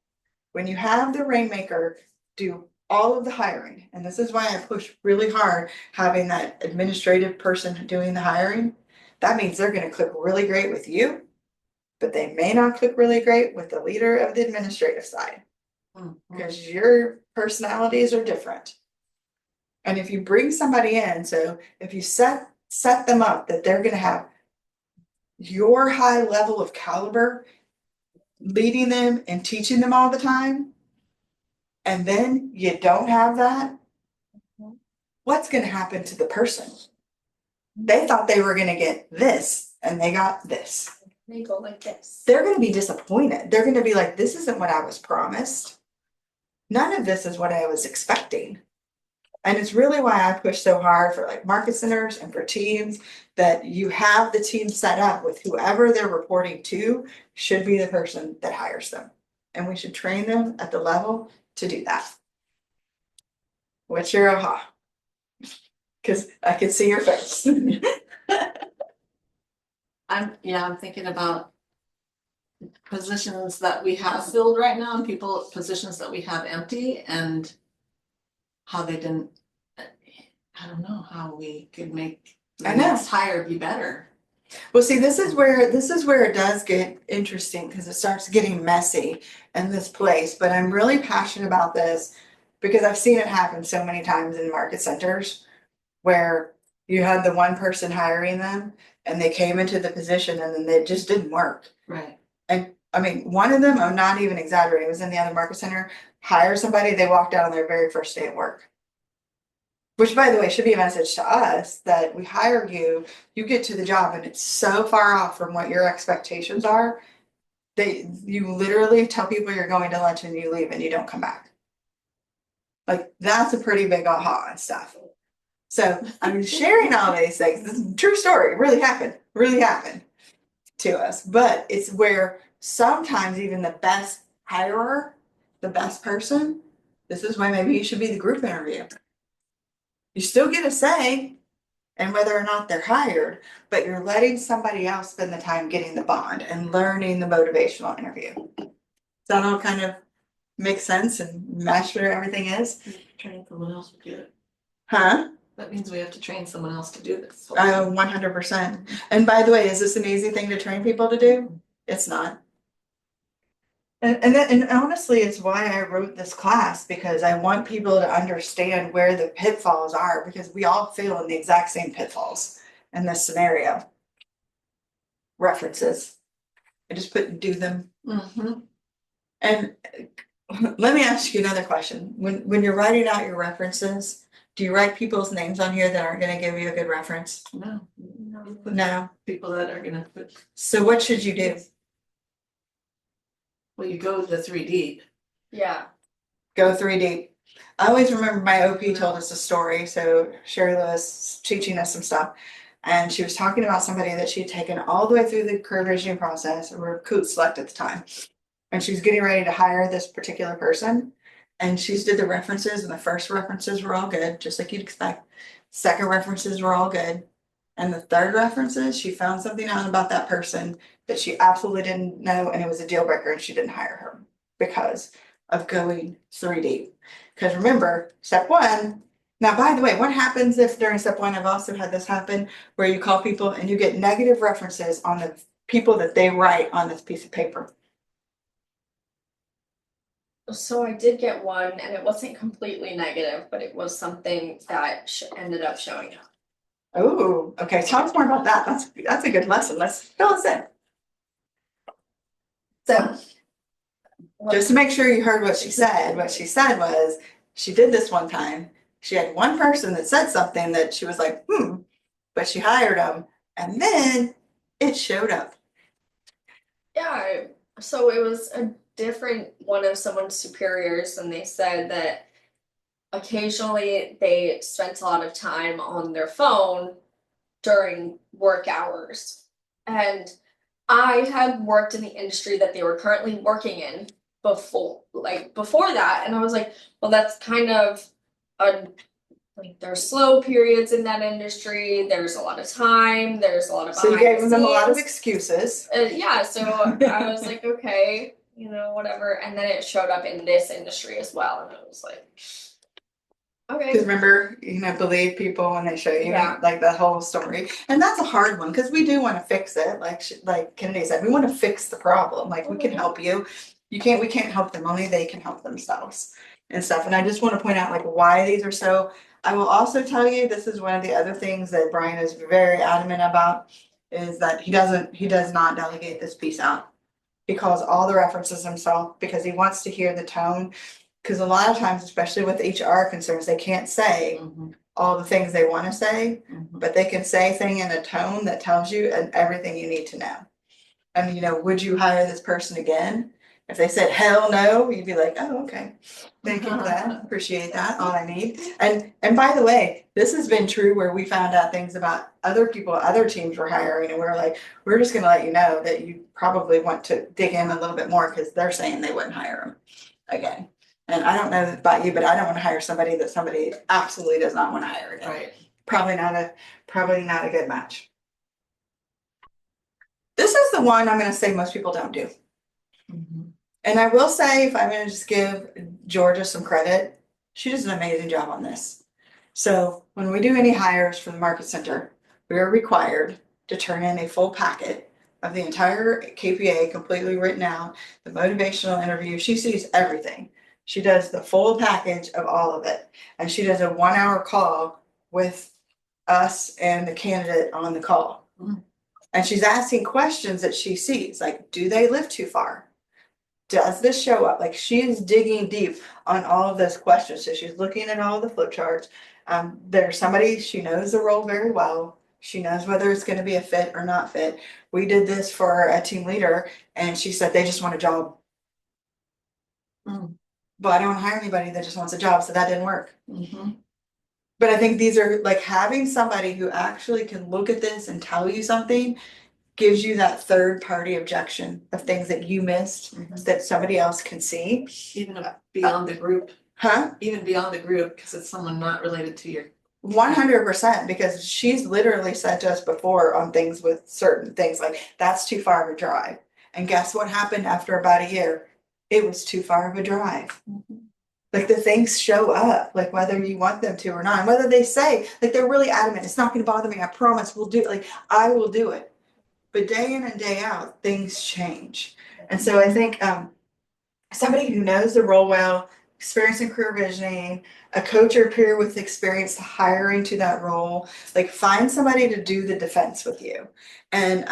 When you have the rainmaker do all of the hiring, and this is why I push really hard having that administrative person doing the hiring, that means they're gonna click really great with you, but they may not click really great with the leader of the administrative side. Because your personalities are different. And if you bring somebody in, so if you set them up that they're gonna have your high level of caliber leading them and teaching them all the time, and then you don't have that, what's gonna happen to the person? They thought they were gonna get this and they got this. They go like this. They're gonna be disappointed. They're gonna be like, this isn't what I was promised. None of this is what I was expecting. And it's really why I push so hard for like market centers and for teams, that you have the team set up with whoever they're reporting to should be the person that hires them. And we should train them at the level to do that. What's your aha? Because I can see your face. I'm thinking about positions that we have filled right now and positions that we have empty and how they didn't, I don't know how we could make the I know. next hire be better. Well, see, this is where it does get interesting, because it starts getting messy in this place. But I'm really passionate about this because I've seen it happen so many times in market centers where you had the one person hiring them and they came into the position and then it just didn't work. Right. And I mean, one of them, I'm not even exaggerating, was in the other market center, hire somebody, they walked out on their very first day at work. Which, by the way, should be a message to us that we hire you, you get to the job and it's so far off from what your expectations are that you literally tell people you're going to lunch and you leave and you don't come back. Like, that's a pretty big aha and stuff. So I'm sharing all these things. This is a true story, really happened to us. But it's where sometimes even the best hirer, the best person, this is why maybe you should be the group interview. You still get a say, and whether or not they're hired, but you're letting somebody else spend the time getting the bond and learning the motivational interview. Does that all kind of make sense and match where everything is? Train someone else to do it. Huh? That means we have to train someone else to do this. 100%. And by the way, is this an easy thing to train people to do? It's not. And honestly, it's why I wrote this class, because I want people to understand where the pitfalls are, because we all fail in the exact same pitfalls in this scenario. References. I just put do them. Mm-hmm. And let me ask you another question. When you're writing out your references, do you write people's names on here that aren't gonna give you a good reference? No. No. People that are gonna put, So what should you do? well, you go to 3D. Yeah. Go 3D. I always remember my OP told us a story. So Sherry Lewis teaching us some stuff. And she was talking about somebody that she'd taken all the way through the career visioning process, or recruit select at the time. And she was getting ready to hire this particular person. And she did the references, and the first references were all good, just like you'd expect. Second references were all good. And the third references, she found something out about that person that she absolutely didn't know, and it was a deal breaker, and she didn't hire her because of going 3D. Because remember, step one, now by the way, what happens if during step one, I've also had this happen, where you call people and you get negative references on the people that they write on this piece of paper? So I did get one, and it wasn't completely negative, but it was something that ended up showing up. Oh, okay, tell us more about that. That's a good lesson. Let's fill us in. So, just to make sure you heard what she said was, she did this one time. She had one person that said something that she was like, but she hired them, and then it showed up. Yeah, so it was a different one of someone's superiors, and they said that occasionally they spent a lot of time on their phone during work hours. And I had worked in the industry that they were currently working in before that, and I was like, well, that's kind of there's slow periods in that industry, there's a lot of time, there's a lot of So you behind gave the them a lot of scenes. excuses. Yeah, so I was like, okay, whatever. And then it showed up in this industry as well, and I was like, okay. Because remember, believe people when they show you, Yeah. like the whole story. And that's a hard one, because we do want to fix it. Like Kennedy said, we want to fix the problem. Like, we can help you. We can't help them. Only they can help themselves and stuff. And I just want to point out, like, why these are so. I will also tell you, this is one of the other things that Brian is very adamant about, is that he does not delegate this piece out. He calls all the references himself, because he wants to hear the tone. Because a lot of times, especially with HR concerns, they can't say Mm-hmm. all the things they want to say, Mm-hmm. but they can say thing in a tone that tells you everything you need to know. And would you hire this person again? If they said hell no, you'd be like, oh, okay. Thank you for that. Appreciate that. All I need. And by the way, this has been true where we found out things about other people, other teams were hiring, and we're like, we're just gonna let you know that you probably want to dig in a little bit more, because they're saying they wouldn't hire them again. And I don't know about you, but I don't want to hire somebody that somebody absolutely does not want to hire again. Right. Probably not a good match. This is the one I'm going to say most people don't do. Mm-hmm. And I will say, if I'm going to just give Georgia some credit, she does an amazing job on this. So when we do any hires for the market center, we are required to turn in a full packet of the entire KPA, completely written out, the motivational interview. She sees everything. She does the full package of all of it. And she does a 1-hour call with us and the candidate on the call. Mm. And she's asking questions that she sees, like, do they live too far? Does this show up? Like, she is digging deep on all of those questions. So she's looking at all the flip charts. There's somebody, she knows the role very well. She knows whether it's going to be a fit or not fit. We did this for a team leader, and she said they just want a job. Mm. But I don't hire anybody that just wants a job, so that didn't work. Mm-hmm. But I think these are, like, having somebody who actually can look at this and tell you something gives you that third party objection of things that you missed, Mhm. that somebody else can see. Even beyond the group, Huh? even beyond the group, because it's someone not related to your 100%, because she's literally said to us before on things with certain things, like, that's too far of a drive. And guess what happened after about a year? It was too far of a drive. Like, the things show up, like whether you want them to or not, and whether they say, like, they're really adamant, it's not gonna bother me, I promise, we'll do it, like, I will do it. But day in and day out, things change. And so I think somebody who knows the role well, experience in career visioning, a coach or peer with experience hiring to that role, like, find somebody to do the defense with you. And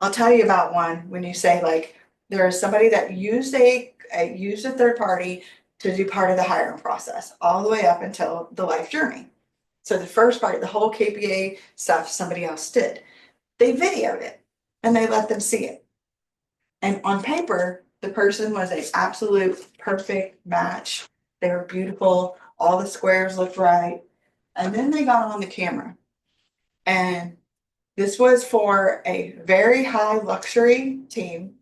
I'll tell you about one. When you say, like, there is somebody that used a third party to do part of the hiring process, all the way up until the life journey. So the first part, the whole KPA stuff, somebody else did. They videoed it and they let them see it. And on paper, the person was an absolute perfect match. They were beautiful, all the squares looked right. And then they got on the camera. And this was for a very high luxury team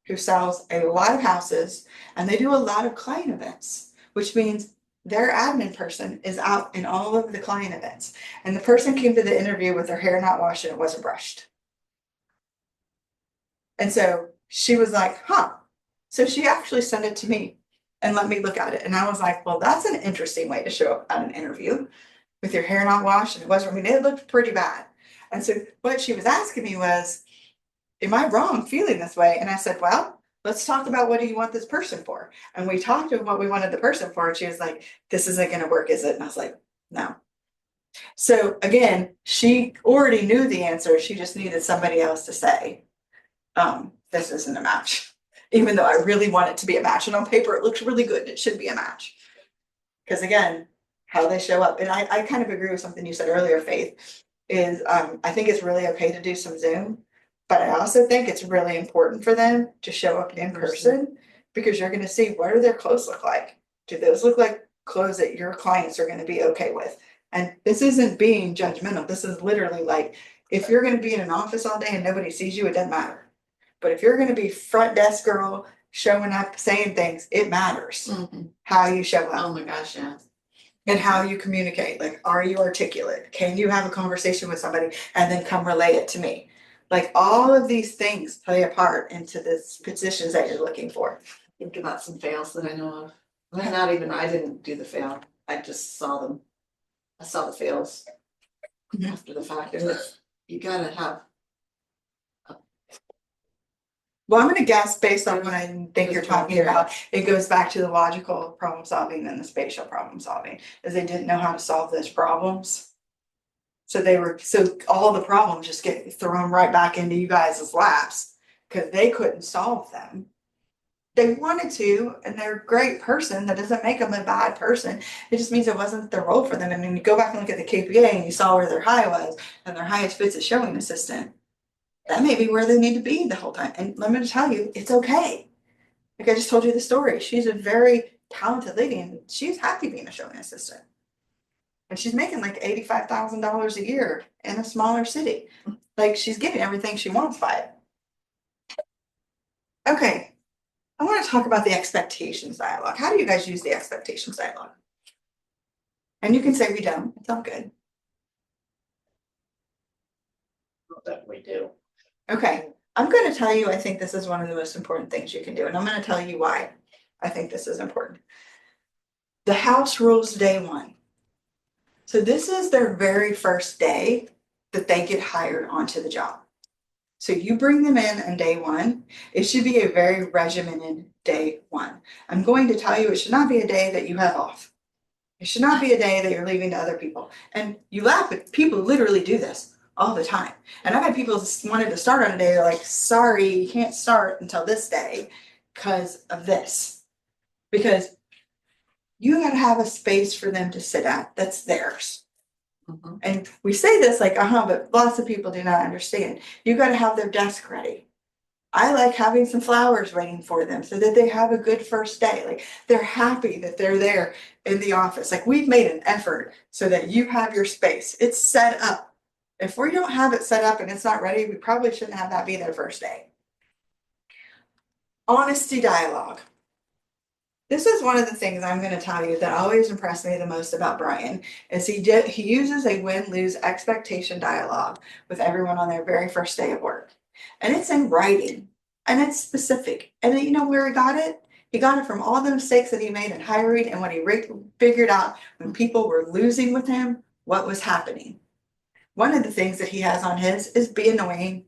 who sells a lot of houses, and they do a lot of client events, which means their admin person is out in all of the client events. And the person came to the interview with their hair not washed and it wasn't brushed. And so she was like, huh. So she actually sent it to me and let me look at it. And I was like, well, that's an interesting way to show up at an interview with your hair not washed. And it wasn't, I mean, it looked pretty bad. And so what she was asking me was, am I wrong feeling this way? And I said, well, let's talk about, what do you want this person for? And we talked about what we wanted the person for. And she was like, this isn't going to work, is it? And I was like, no. So again, she already knew the answer. She just needed somebody else to say, this isn't a match, even though I really want it to be a match. And on paper, it looks really good. It should be a match. Because again, how they show up. And I kind of agree with something you said earlier, Faith, is I think it's really okay to do some Zoom, but I also think it's really important for them to show up in person, because you're going to see, what do their clothes look like? Do those look like clothes that your clients are going to be okay with? And this isn't being judgmental. This is literally like, if you're going to be in an office all day and nobody sees you, it doesn't matter. But if you're going to be front desk girl, showing up, saying things, it matters how you show up. Oh my gosh, yeah. And how you communicate. Like, are you articulate? Can you have a conversation with somebody and then come relay it to me? Like, all of these things play a part into the positions that you're looking for. Think about some fails that I know of. Well, not even, I didn't do the fail. I just saw them. I saw the fails after the fact. And you gotta have. Well, I'm gonna guess based on what I think you're talking about, it goes back to the logical problem solving and the spatial problem solving, is they didn't know how to solve those problems. So all the problems just get thrown right back into you guys' laps because they couldn't solve them. They wanted to, and they're a great person. That doesn't make them a bad person. It just means it wasn't the role for them. And when you go back and look at the KPA and you saw where their high was, and their highest fits a showing assistant, that may be where they need to be the whole time. And let me tell you, it's okay. Like I just told you the story. She's a very talented lady and she's happy being a showing assistant. And she's making like $85,000 a year in a smaller city. Like, she's getting everything she wants by it. Okay, I want to talk about the expectations dialogue. How do you guys use the expectations dialogue? And you can say we don't. It's all good. That we do. Okay, I'm going to tell you, I think this is one of the most important things you can do. And I'm going to tell you why I think this is important. The house rules day one. So this is their very first day that they get hired onto the job. So you bring them in on day one. It should be a very regimented day one. I'm going to tell you, it should not be a day that you have off. It should not be a day that you're leaving to other people. And you laugh, but people literally do this all the time. And I've had people wanted to start on a day, they're like, sorry, you can't start until this day because of this. Because you gotta have a space for them to sit at that's theirs. And we say this like, but lots of people do not understand. You gotta have their desk ready. I like having some flowers waiting for them so that they have a good first day. Like, they're happy that they're there in the office. Like, we've made an effort so that you have your space. It's set up. If we don't have it set up and it's not ready, we probably shouldn't have that be their first day. Honesty dialogue. This is one of the things I'm gonna tell you that always impressed me the most about Brian is he uses a win-lose expectation dialogue with everyone on their very first day of work. And it's in writing and it's specific. And then you know where he got it? He got it from all the mistakes that he made in hiring and when he figured out when people were losing with him, what was happening. One of the things that he has on his is be annoying.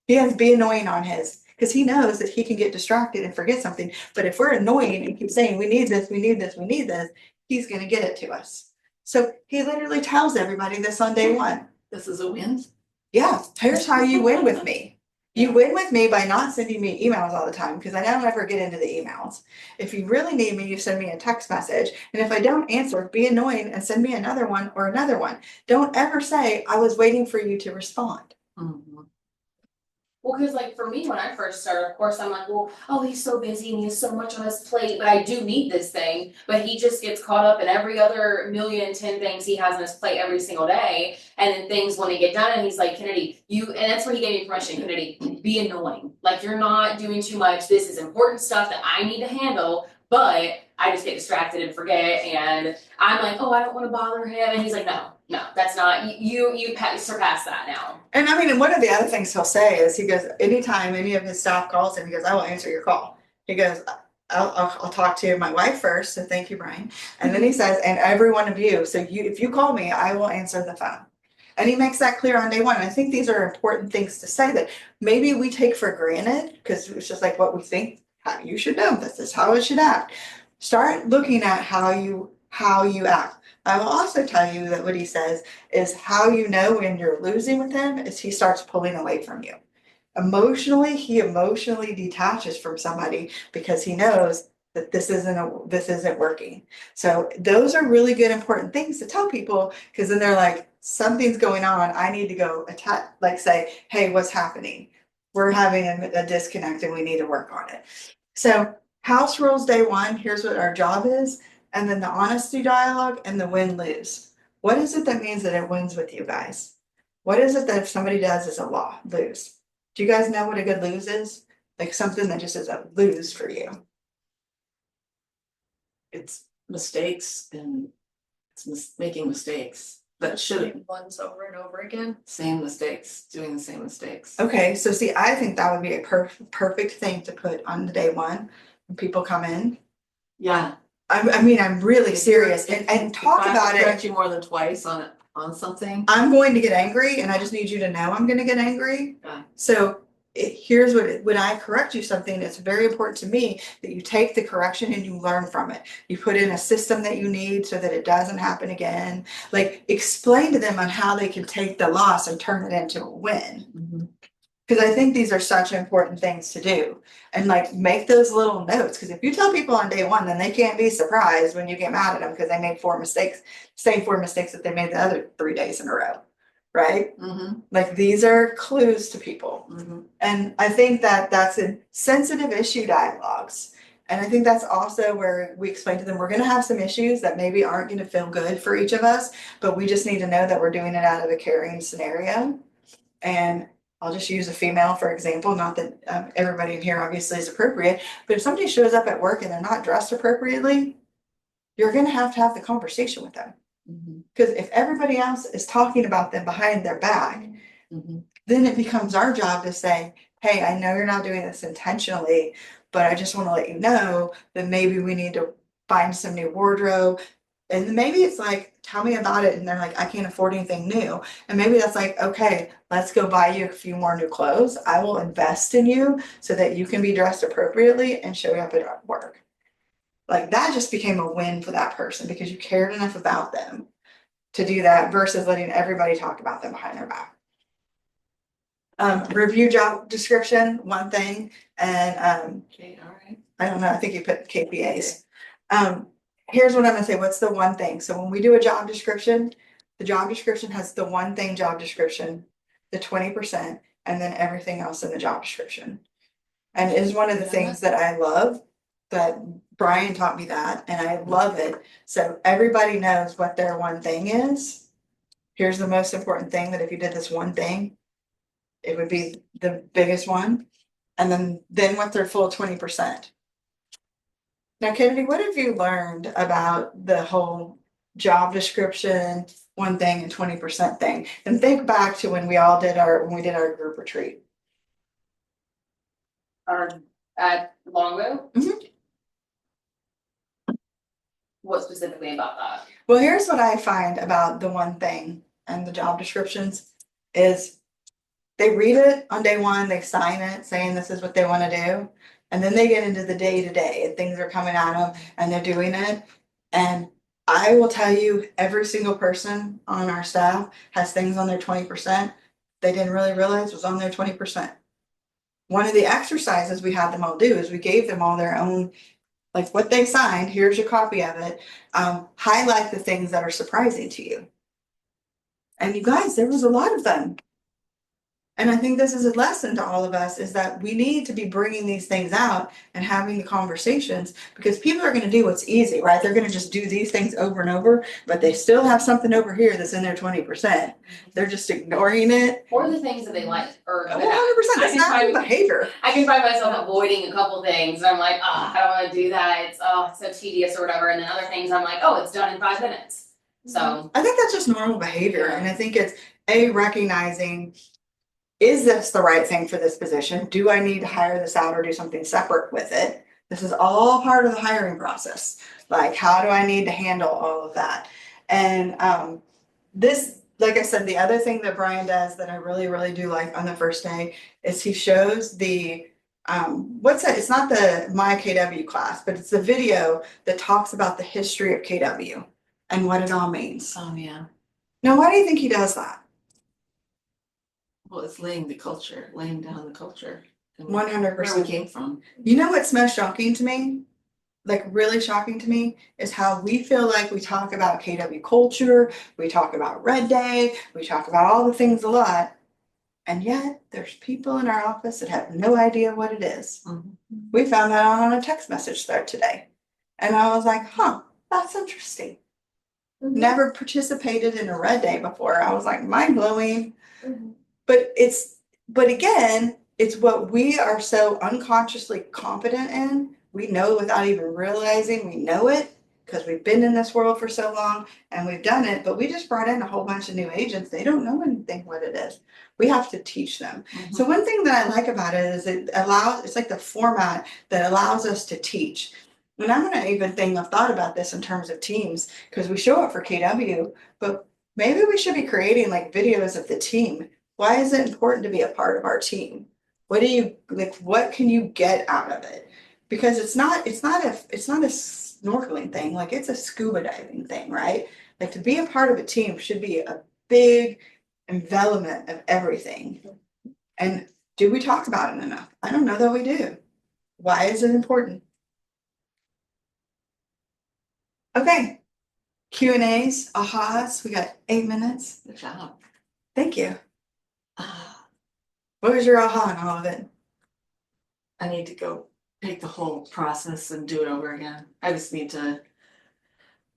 He has be annoying on his because he knows that he can get distracted and forget something. But if we're annoying and keep saying, we need this, we need this, we need this, he's going to get it to us. So he literally tells everybody this on day one. This is a win. Yeah, here's how you win with me. You win with me by not sending me emails all the time because I don't ever get into the emails. If you really need me, you send me a text message. And if I don't answer, be annoying and send me another one or another one. Don't ever say, I was waiting for you to respond. Mhm. Well, cause like for me, when I first started, of course, I'm like, well, oh, he's so busy and he has so much on his plate, but I do need this thing. But he just gets caught up in every other million and 10 things he has on his plate every single day. And then things when they get done and he's like, Kennedy, and that's when he gave me permission, Kennedy, be annoying. Like you're not doing too much. This is important stuff that I need to handle, but I just get distracted and forget. And I'm like, oh, I don't want to bother him. And he's like, no, that's not, you surpass that now. And I mean, and one of the other things he'll say is he goes, anytime any of his staff calls him, he goes, I will answer your call. He goes, I'll talk to my wife first. So thank you, Brian. And then he says, and every one of you. So if you call me, I will answer the phone. And he makes that clear on day one. And I think these are important things to say that maybe we take for granted because it's just like what we think how you should know. This is how it should act. Start looking at how you act. I will also tell you that what he says is how you know when you're losing with him is he starts pulling away from you. Emotionally, he emotionally detaches from somebody because he knows that this isn't working. So those are really good important things to tell people because then they're like, something's going on. I need to go attack, like say, hey, what's happening? We're having a disconnect and we need to work on it. So house rules day one, here's what our job is. And then the honesty dialogue and the win-lose. What is it that means that it wins with you guys? What is it that if somebody does is a lose? Do you guys know what a good lose is? Like something that just is a lose for you. It's mistakes and making mistakes that shouldn't, Doing ones over and over again. same mistakes, doing the same mistakes. Okay, so see, I think that would be a perfect thing to put on the day one when people come in. Yeah. I mean, I'm really serious and talk about If I it. correct you more than twice on something. I'm going to get angry and I just need you to know I'm gonna get angry. Yeah. So here's when I correct you something, it's very important to me that you take the correction and you learn from it. You put in a system that you need so that it doesn't happen again. Like explain to them on how they can take the loss and turn it into a win. Mhm. Because I think these are such important things to do and like make those little notes. Because if you tell people on day one, then they can't be surprised when you get mad at them because they made 4 mistakes, same 4 mistakes that they made the other 3 days in a row. Right? Mhm. Like these are clues to people. Mhm. And I think that that's in sensitive issue dialogues. And I think that's also where we explain to them we're going to have some issues that maybe aren't going to feel good for each of us, but we just need to know that we're doing it out of a caring scenario. And I'll just use a female, for example, not that everybody in here obviously is appropriate, but if somebody shows up at work and they're not dressed appropriately, you're going to have the conversation with them. Mhm. Because if everybody else is talking about them behind their back, Mhm. then it becomes our job to say, hey, I know you're not doing this intentionally, but I just want to let you know that maybe we need to find some new wardrobe. And maybe it's like, tell me about it. And they're like, I can't afford anything new. And maybe that's like, okay, let's go buy you a few more new clothes. I will invest in you so that you can be dressed appropriately and show up at work. Like that just became a win for that person because you cared enough about them to do that versus letting everybody talk about them behind their back. Review job description, one thing, and Okay, all right. I don't know, I think you put KPAs. Here's what I'm gonna say, what's the one thing? So when we do a job description, the job description has the one thing job description, the 20%, and then everything else in the job description. And it is one of the things that I love, that Brian taught me that, and I love it. So everybody knows what their one thing is. Here's the most important thing, that if you did this one thing, it would be the biggest one. And then what's their full 20%? Now, Kennedy, what have you learned about the whole job description, one thing and 20% thing? And think back to when we did our group retreat. Or at Longbow? Mhm. What specifically about that? Well, here's what I find about the one thing and the job descriptions is they read it on day one, they sign it saying this is what they want to do. And then they get into the day to day and things are coming at them and they're doing it. And I will tell you, every single person on our staff has things on their 20% they didn't really realize was on their 20%. One of the exercises we had them all do is we gave them all their own, like what they signed, here's your copy of it. Highlight the things that are surprising to you. And you guys, there was a lot of them. And I think this is a lesson to all of us is that we need to be bringing these things out and having the conversations because people are going to do what's easy, right? They're going to just do these things over and over, but they still have something over here that's in their 20%. They're just ignoring it. Or the things that they like, or 100%, I it's can not find- behavior. I can find myself avoiding a couple things, and I'm like, oh, I don't wanna do that, it's so tedious or whatever, and then other things, I'm like, oh, it's done in 5 minutes. So, I think that's just normal behavior. And I think it's recognizing, is this the right thing for this position? Do I need to hire this out or do something separate with it? This is all part of the hiring process. Like, how do I need to handle all of that? And this, like I said, the other thing that Brian does that I really, really do like on the first day is he shows the what's that? It's not the My KW class, but it's the video that talks about the history of KW and what it all means. Oh, yeah. Now, why do you think he does that? Well, it's laying down the culture. And 100%. Where we came from. You know what's most shocking to me? Like really shocking to me is how we feel like we talk about KW culture, we talk about Red Day, we talk about all the things a lot. And yet there's people in our office that have no idea what it is. Mhm. We found that out on a text message thread today. And I was like, huh, that's interesting. Never participated in a Red Day before. I was like, mind blowing. But again, it's what we are so unconsciously competent in. We know without even realizing we know it because we've been in this world for so long and we've done it, but we just brought in a whole bunch of new agents. They don't know anything what it is. We have to teach them. So one thing that I like about it is it's like the format that allows us to teach. And I'm gonna even think I've thought about this in terms of teams, because we show up for KW, but maybe we should be creating like videos of the team. Why is it important to be a part of our team? What can you get out of it? Because it's not a snorkeling thing, like it's a scuba diving thing, right? Like to be a part of a team should be a big envelopment of everything. And do we talk about it enough? I don't know that we do. Why is it important? Okay. Q&As, ahas, we got 8 minutes. Good job. Thank you. Ah, What was your aha on all of it? I need to go take the whole process and do it over again. I just need to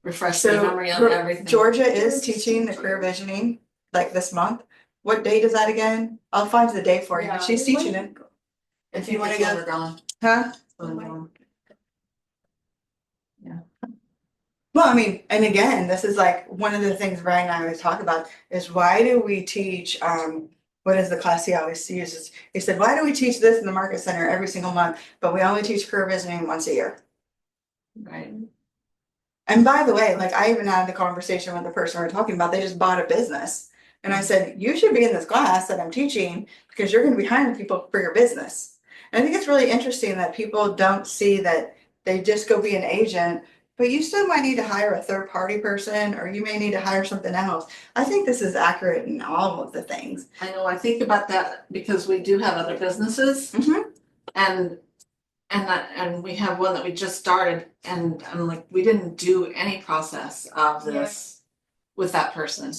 refresh my memory on everything. Georgia is teaching the career visioning like this month. What date is that again? I'll find the day for you, but Yeah. she's teaching it. If you wanna It's go, never gone. huh? So, Well, I mean, and again, this is like one of the things Brian and I always talk about is why do we teach, what is the class he always uses? He said, why do we teach this in the market center every single month, but we only teach career visioning once a year? right. And by the way, like I even had the conversation with the person we were talking about, they just bought a business. And I said, you should be in this class that I'm teaching because you're going to be hiring people for your business. And I think it's really interesting that people don't see that they just go be an agent, but you still might need to hire a third party person or you may need to hire something else. I think this is accurate in all of the things. I know, I think about that because we do have other businesses Mhm. and we have one that we just started and I'm like, we didn't do any process of this with that person.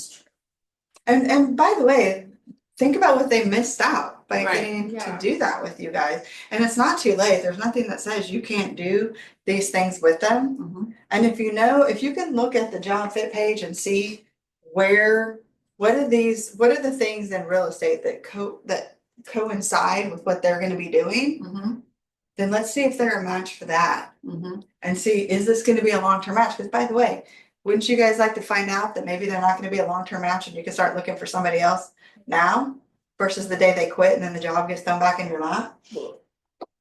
And by the way, think about what they missed out by Right. getting to Yeah. do that with you guys. And it's not too late. There's nothing that says you can't do these things with them. Mhm. And if you can look at the job fit page and see what are the things in real estate that coincide with what they're gonna be doing, Mhm. then let's see if they're a match for that. Mhm. And see, is this gonna be a long-term match? Because by the way, wouldn't you guys like to find out that maybe they're not gonna be a long-term match and you can start looking for somebody else now? Versus the day they quit and then the job gets thrown back in your lap?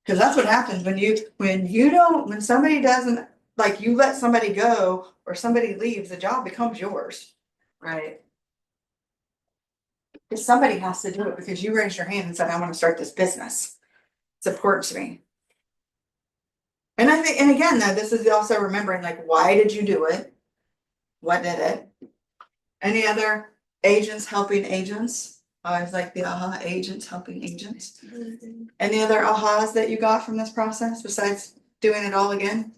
Cause that's what happens when somebody doesn't, like you let somebody go or somebody leaves, the job becomes yours. Right. Cause somebody has to do it because you raised your hand and said, I wanna start this business. It's important to me. And I think, and again, though, this is also remembering, like, why did you do it? What did it? Any other agents helping agents? I always like the aha, agents helping agents. Any other ahas that you got from this process besides doing it all again?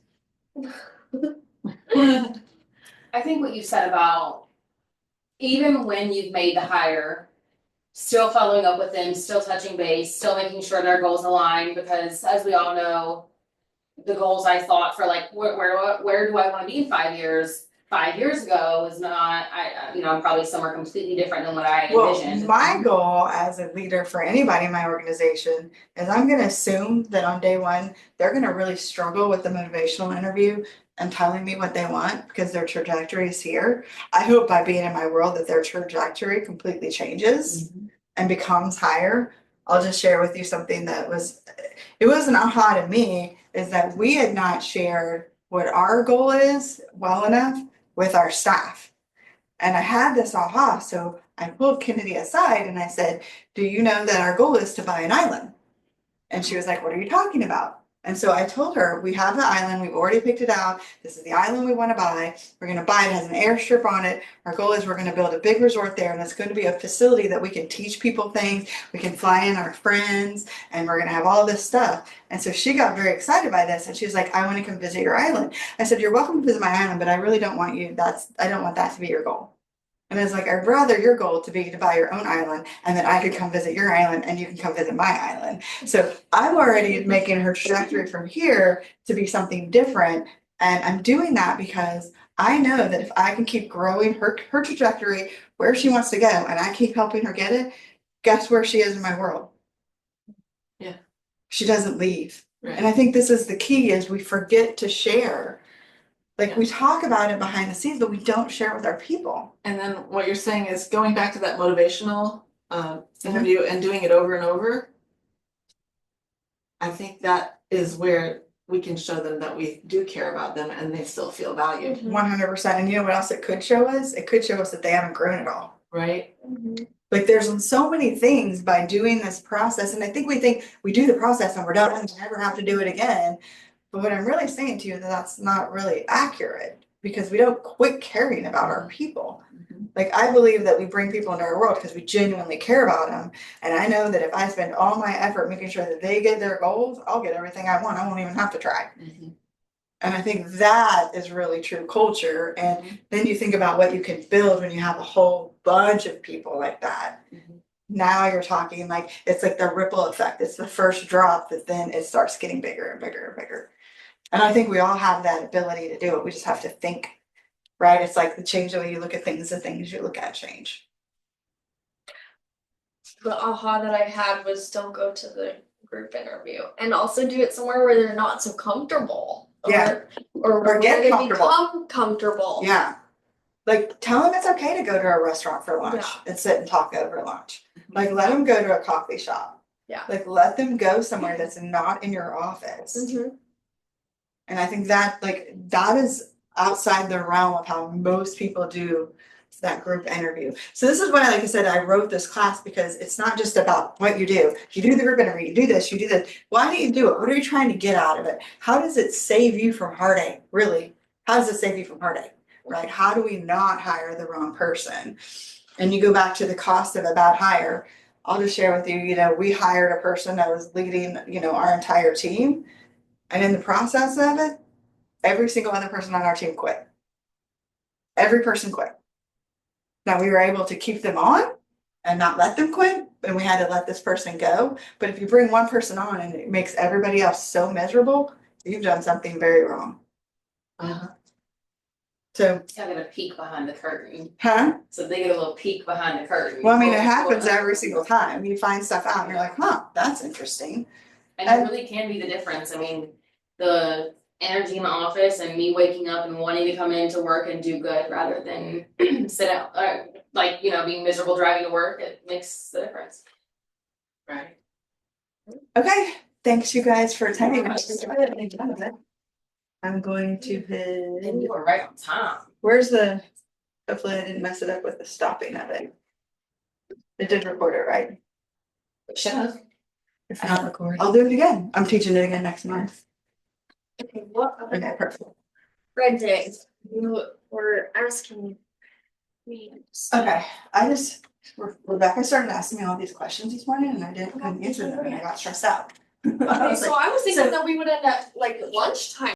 I think what you said about even when you've made the hire, still following up with them, still touching base, still making sure their goals align, because as we all know, the goals I thought for like where do I want to be in 5 years? 5 years ago was not, I'm probably somewhere completely different than what I envisioned. Well, my goal as a leader for anybody in my organization is I'm gonna assume that on day one, they're gonna really struggle with the motivational interview and telling me what they want because their trajectory is here. I hope by being in my world that their trajectory completely changes and becomes higher. I'll just share with you something that was an aha to me, is that we had not shared what our goal is well enough with our staff. And I had this aha, so I pulled Kennedy aside and I said, do you know that our goal is to buy an island? And she was like, what are you talking about? And so I told her, we have the island, we've already picked it out. This is the island we want to buy. We're going to buy it, it has an airstrip on it. Our goal is we're going to build a big resort there, and it's going to be a facility that we can teach people things. We can fly in our friends, and we're going to have all this stuff. And so she got very excited by this, and she was like, I want to come visit your island. I said, you're welcome to visit my island, but I really don't want you, I don't want that to be your goal. And I was like, I'd rather your goal to be to buy your own island, and then I could come visit your island and you can come visit my island. So I'm already making her trajectory from here to be something different. And I'm doing that because I know that if I can keep growing her trajectory where she wants to go and I keep helping her get it, guess where she is in my world? Yeah. She doesn't leave. Right. And I think this is the key, is we forget to share. Like Yeah. we talk about it behind the scenes, but we don't share with our people. And then what you're saying is going back to that motivational interview and doing it over and over. I think that is where we can show them that we do care about them and they still feel valued, 100%. And you know what else it could show us? It could show us that they haven't grown at all. right? Like there's so many things by doing this process. And I think we do the process and we're done and never have to do it again. But what I'm really saying to you is that that's not really accurate, because we don't quit caring about our people. Like I believe that we bring people into our world because we genuinely care about them. And I know that if I spend all my effort making sure that they get their goals, I'll get everything I want. I won't even have to try. And I think that is really true culture. And then you think about what you can build when you have a whole bunch of people like that. Now you're talking like, it's like the ripple effect. It's the first drop that then it starts getting bigger and bigger and bigger. And I think we all have that ability to do it. We just have to think, right? It's like the change the way you look at things, the things you look at change. The aha that I had was still go to the group interview and also do it somewhere where they're not so comfortable. Yeah. Or Or get where they comfortable. become comfortable. Yeah. Like tell them it's okay to go to a restaurant for lunch Yeah. and sit and talk over lunch. Like let them go to a coffee shop. Yeah. Like let them go somewhere that's not in your office. And I think that that is outside the realm of how most people do that group interview. So this is why, like I said, I wrote this class, because it's not just about what you do. You do the group interview, you do this, you do this. Why do you do it? What are you trying to get out of it? How does it save you from heartache? Really? How does it save you from heartache? Right? How do we not hire the wrong person? And you go back to the cost of a bad hire. I'll just share with you, we hired a person that was leading, our entire team. And in the process of it, every single other person on our team quit. Every person quit. Now we were able to keep them on and not let them quit, and we had to let this person go. But if you bring one person on and it makes everybody else so miserable, you've done something very wrong. So, Gotta get a peek behind the curtain. huh? So they get a little peek behind the curtain. Well, I mean, it happens every single time. You find stuff out and you're like, huh, that's interesting. And it really can be the difference, I mean, the energy in the office and me waking up and wanting to come into work and do good rather than sit out, like, being miserable driving to work, it makes the difference. Right. Okay, thanks you guys for attending. I'm going to And hit, you were right on time. where's the, hopefully I didn't mess it up with the stopping of it. It did record it, right? Should have. If not, I'll do it again. I'm teaching it again next month. Okay, what Okay, perfect. red days you were asking me? Okay, Rebecca started asking me all these questions this morning and I couldn't answer them and I got stressed out. Okay, so I was thinking that we would end at like lunchtime.